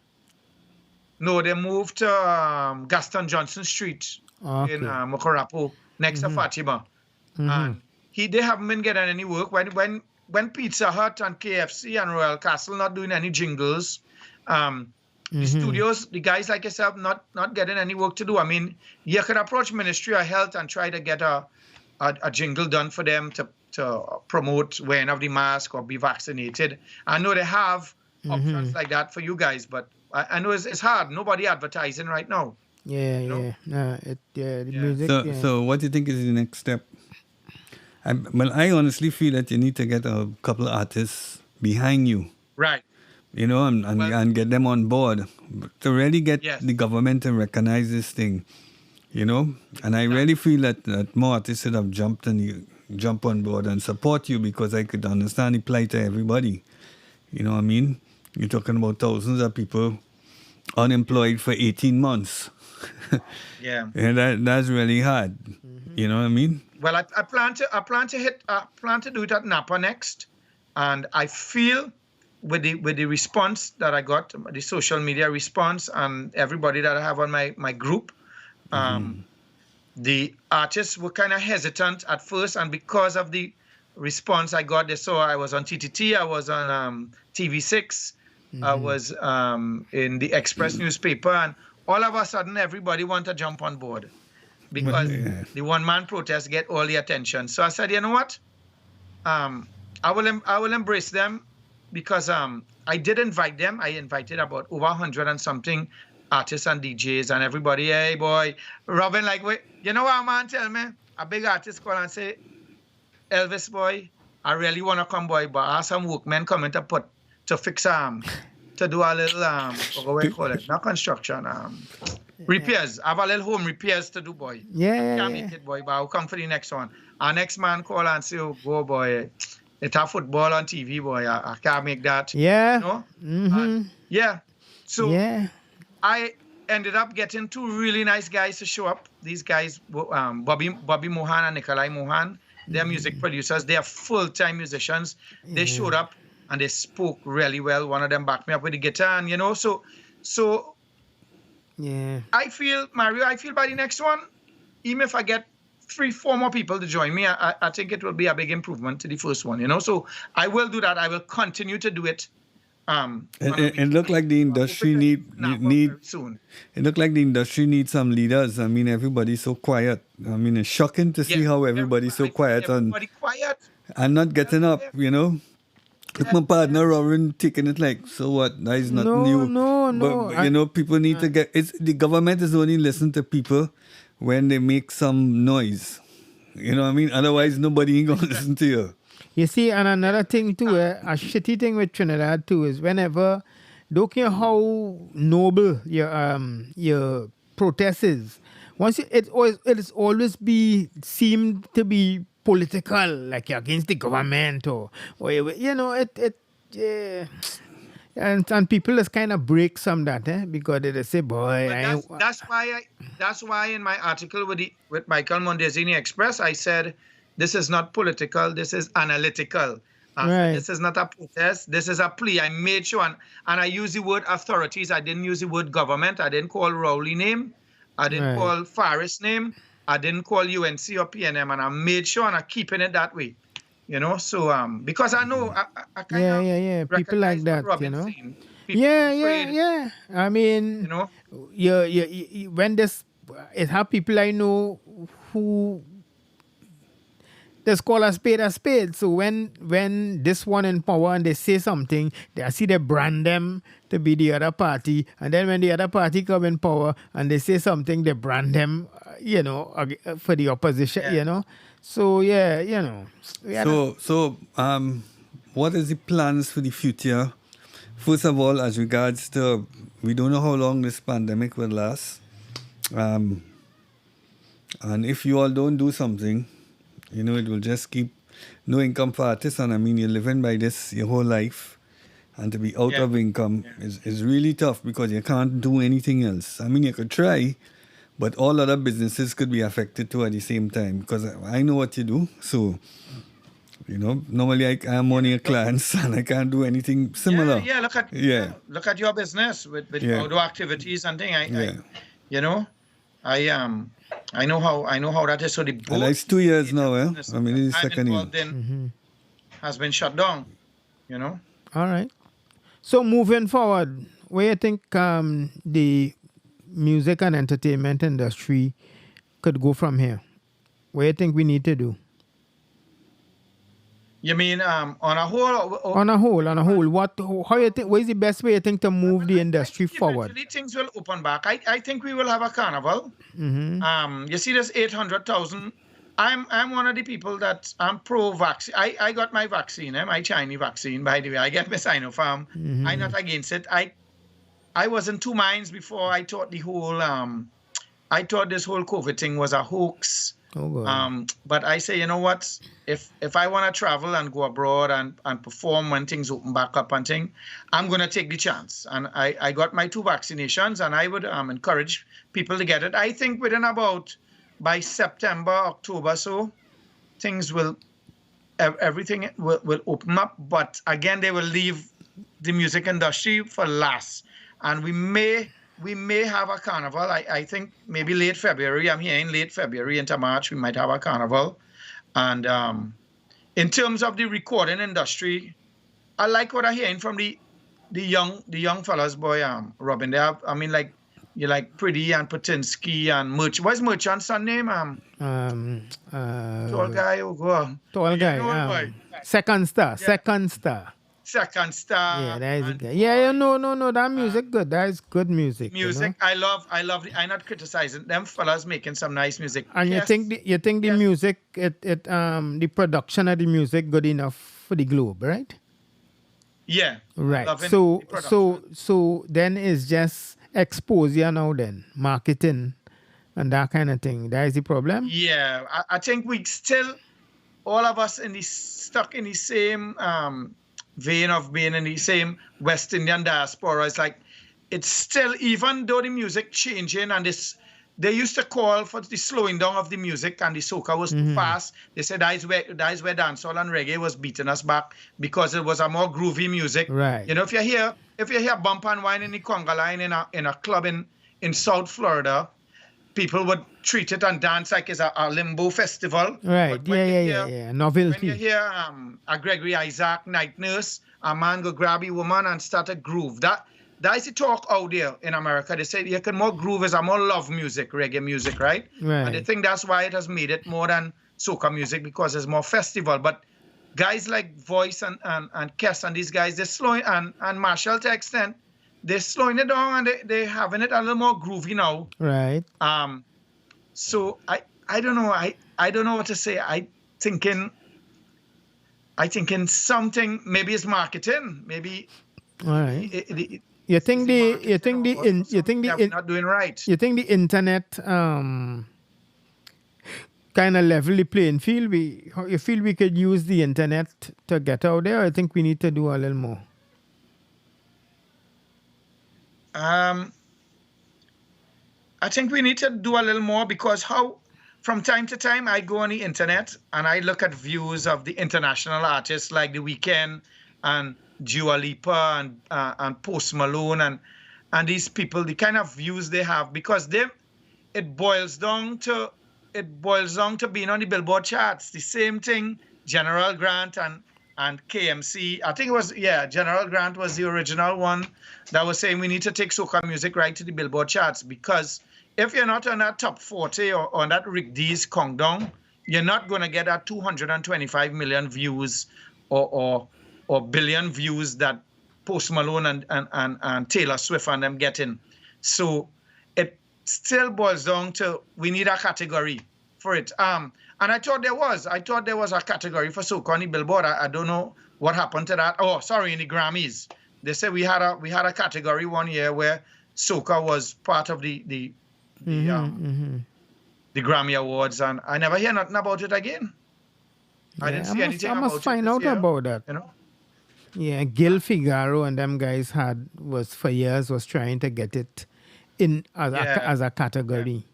No, they moved to Gaston Johnson Street in Mokorapo, next to Fatima. And they haven't been getting any work. When Pizza Hut and KFC and Royal Castle not doing any jingles, the studios, the guys like yourself, not getting any work to do. I mean, you could approach Ministry of Health and try to get a jingle done for them to promote wearing of the mask or be vaccinated. I know they have options like that for you guys, but I know it's hard. Nobody advertising right now. The music. So what do you think is the next step? I honestly feel that you need to get a couple of artists behind you. Right. And get them on board to really get the government to recognize this thing, And I really feel that more artists should have jump on board and support you, because I could understand the plight to everybody. You know what I mean? You're talking about thousands of people unemployed for 18 months. And that's really hard. You know what I mean? Well, I plan to do it at Napa next, and I feel with the response that I got, the social media response, and everybody that I have on my group, the artists were kind of hesitant at first, and because of the response I got, they saw I was on TTT, I was on TV6, I was in the Express newspaper, and all of a sudden everybody wanted to jump on board. Because the one-man protest get all the attention. So I said, you know what? I will embrace them, because I I did invite them. I invited about over 100 and something artists and DJs and everybody. Hey, boy, Robin, like, wait, you know what, man? Tell me, a big artist call and say, Elvis, boy, I really want to come, boy, but I have some workmen coming to fix to do a little what do you call it? Not construction, repairs. I have a little home repairs to do, boy. Can't make it, boy, but I'll come for the next one. Our next man call and say, oh, go, boy, it's a football on TV, boy. I can't make that. Yeah. You know? So I ended up getting two really nice guys to show up. These guys, Bobby Mohan and Nikolai Mohan, they're music producers. They are full-time musicians. They showed up and they spoke really well. One of them backed me up with the guitar, and so I feel, Mario, by the next one, even if I get 3-4 more people to join me, I think it will be a big improvement to the first one, So I will do that. I will continue to do it. It looked like the industry soon. It looked like the industry needs some leaders. I mean, everybody's so quiet. I mean, it's shocking to see how everybody's so quiet and not getting up. Look, my partner Robin taking it like, so what? That is not new. But people need to get. The government is only listening to people when they make some noise. You know what I mean? Otherwise, nobody ain't gonna listen to you. You see, and another thing too, a shitty thing with Trinidad too is whenever, don't care how noble your protest is, once it always seemed to be political, like you're against the government or and people just kind of break some that because they say, boy. That's why in my article with Michael Mondesini Express I said, this is not political, this is analytical. Right. This is not a protest, this is a plea. I made sure, and I used the word authorities. I didn't use the word government. I didn't call Rowley name. I didn't call Faris name. I didn't call UNC or PNM, and I made sure, and I'm keeping it that way. So because I know I kind of people like that, I mean, when it have people I know who just call a spade. So when this one in power and they say something, I see they brand them to be the other party, and then when the other party come in power and they say something, they brand them, for the opposition, So So what is the plans for the future? First of all, as regards to, we don't know how long this pandemic will last, and if you all don't do something, it will just keep no income for artists. And I mean, you're living by this your whole life, and to be out of income is really tough because you can't do anything else. I mean, you could try, but all other businesses could be affected too at the same time, because I know what you do. So, normally I am one of your clients and I can't do anything similar. Look at your business with outdoor activities and things. I know how that is. So the boat, it's 2 years now, I mean, it's the second year. Has been shut down, All right. So moving forward, where you think the music and entertainment industry could go from here? What do you think we need to do? You mean on a whole? On a whole. How you think? What is the best way you think to move the industry forward? Eventually things will open back. I think we will have a carnival. You see, there's 800,000. I'm one of the people that I'm pro-vaccine. I got my vaccine, my Chinese vaccine, by the way. I get my Sinopharm. I'm not against it. I was in two minds before. I thought this whole COVID thing was a hoax. But I say, you know what? If I want to travel and go abroad and perform when things open back up and thing, I'm going to take the chance. And I got my 2 vaccinations, and I would encourage people to get it. I think by September, October, so everything will open up. But again, they will leave the music industry for last. And we may have a carnival. I think maybe late February. I'm hearing late February into March we might have a carnival. And in terms of the recording industry, I like what I'm hearing from the young fellas, boy. Robin, they have. I mean, like you like Pretty and Patinsky and What's Merchant's son name? Tall guy. Tall guy. Second Star. Second Yeah, Star, that is and good. Yeah, no, that uh, music good. That is good music, you know. music. I love. I'm not criticizing them fellas making some nice music. And Yes, you think the yes, music the production of the music good enough for the globe, right? yeah. I'm Right. loving the production. So then it's just exposure now then, marketing and that kind of thing. That is the problem. Yeah, I think we still all of us in the stuck in the same vein of being in the same West Indian diaspora. It's like it's still, even though the music changing and this, they used to call for the slowing down of the music and the soca was too Mm-hmm. fast. They said that is where dancehall and reggae was beating us back because it was a more groovy music. Right. You know, if you hear bump and wine in the conga line in a club in South Florida, people would treat it and dance like it's a limbo festival. Right. But Yeah. when you Novelty. hear a Gregory Isaac night nurse, a man go grab a woman and start a groove. That is the talk out there in America. They say you can more groove is a more love music, reggae music, right? And they Right. think that's why it has made it more than soca music because it's more festival. But guys like Voice and Kess and these guys, they're slowing and Marshall to extent, they're slowing it down and they're having it a little more groovy now. Right. So I don't know. I don't know what to say. I thinking something, maybe it's marketing, maybe All right. it You think is the marketing or you think something that we're not doing right. you think the internet kind of level the playing field? You feel we could use the internet to get out there? I think we need to do a little more. Um, I think we need to do a little more because from time to time I go on the internet and I look at views of the international artists like The Weeknd and Dua Lipa and Post Malone and these people, the kind of views they have, because it boils down to being on the Billboard charts. The same thing General Grant and KMC. I think it was, yeah, General Grant was the original one that was saying we need to take soca music right to the Billboard charts, because if you're not on that top 40 or on that Rick D's countdown, you're not going to get that 225 million views or billion views that Post Malone and Taylor Swift and them getting. So it still boils down to we need a category for it. And I thought there was a category for soca on the Billboard. I don't know what happened to that. Oh, sorry, in the Grammys. They said we had a category one year where soca was part of the Grammy Awards, and I never hear nothing about it again. I didn't see anything I about must find it this out year, about that. you know? Yeah, Gil Figaro and them guys was for years was trying to get it in as a category.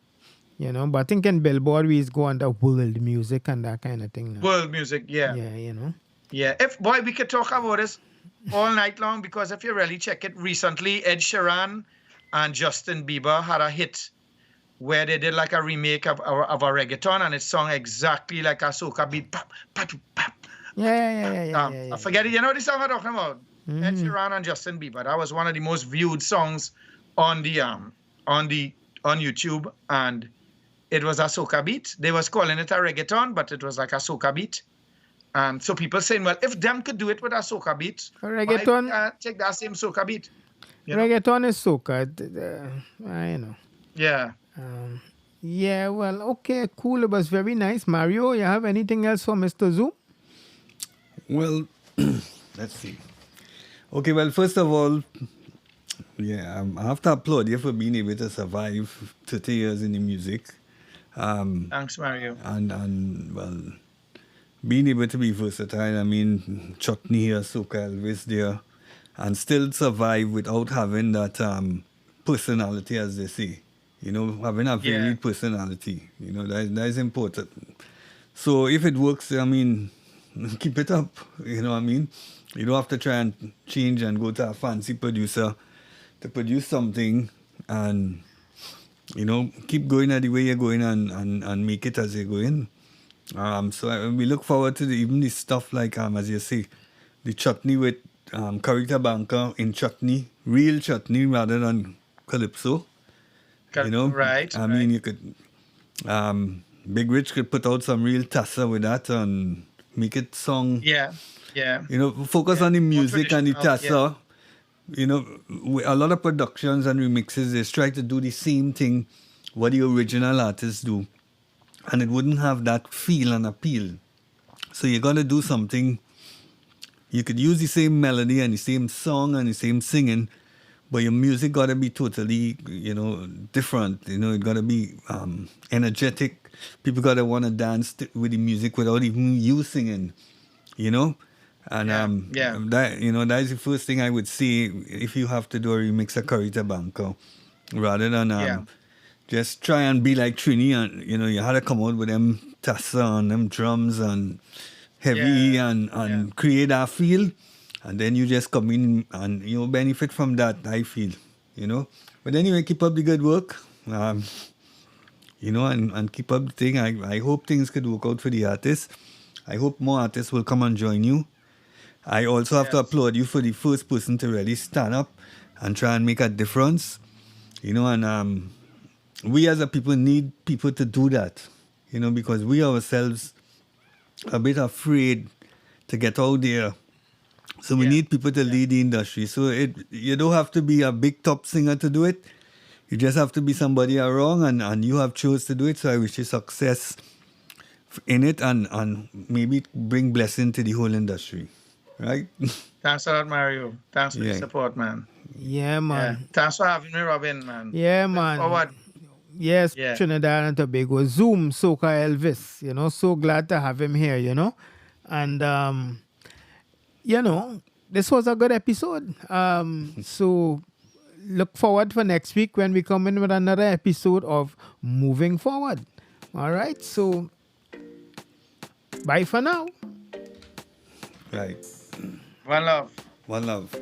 You know, but I think in Billboard we go under world music and that kind of thing now. World music, yeah. Yeah, you know. Yeah, boy, we could talk about this all night long, because if you really check it, recently Ed Sheeran and Justin Bieber had a hit where they did like a remake of a reggaeton, and it sung exactly like a soca beat. Pop, pop, pop. Yeah. I forget it. You know the song I'm talking about? Ed Sheeran and Justin Bieber. That was one of the most viewed songs on YouTube, and it was a soca beat. They was calling it a reggaeton, but it was like a soca beat. And so people saying, well, if them could do it with a soca beat, Reggaeton, why take that same soca beat? You know? reggaeton is soca. You know. Yeah. Yeah, well, okay, cool. It was very nice. Mario, you have anything else for Mr. Zoom? Well, let's see. Okay, well, first of all, yeah, I have to applaud you for being able to survive 30 years in the music. Thanks, Mario. And well, being able to be versatile. I mean, Chutney here, Soca Elvis there, and still survive without having that personality, as they say. You know, having a varied personality. You know, that is important. So if it works, I mean, keep it up. You know what I mean? You don't have to try and change and go to a fancy producer to produce something, and you know, keep going at the way you're going and make it as you're going. So we look forward to even the stuff like as you say, the chutney with character banker in chutney, real chutney rather than calypso. You know, right? I mean, you could Big Rich could put out some real tassa with that, and make it song. Yeah. Yeah. You know, focus on the More music and the traditional, tassa. You know, a lot of productions and remixes, they try to do the same thing what the original artists do. And it wouldn't have that feel and appeal. So you got to do something. You could use the same melody and the same song and the same singing, but your music got to be totally, you know, different. You know, it got to be energetic. People got to want to dance with the music without even you singing, you know? And that, you know, that is the first thing I would say if you have to do a remix of Corita Banco, rather than just try and be like Trini, and you know, you had to come out with them tassa and them drums and heavy and create that feel, and then you just come in and you know benefit from that. I feel, you know. But anyway, keep up the good work, you know, and keep up the thing. I hope things could work out for the artists. I hope more artists will come and join you. I also have to applaud you for the first person to really stand up and try and make a difference, you know, and we as a people need people to do that, you know, because we ourselves are a bit afraid to get out there. So we need people to lead the industry. So you don't have to be a big top singer to do it. You just have to be somebody around, and you have chose to do it. So I wish you success in it, and maybe bring blessing to the whole industry. Right? Thanks a lot, Mario. Thanks for the support, man. Yeah, man. Yeah. Thanks for having me, Robin, man. Yeah, man. Forward. Yes, Trinidad and Tobago. Zoom, Soca Elvis. You know, so glad to have him here, you know. And, you know, this was a good episode. So look forward for next week when we come in with another episode of Moving Forward. All right. So bye for now. Right. One love. One love.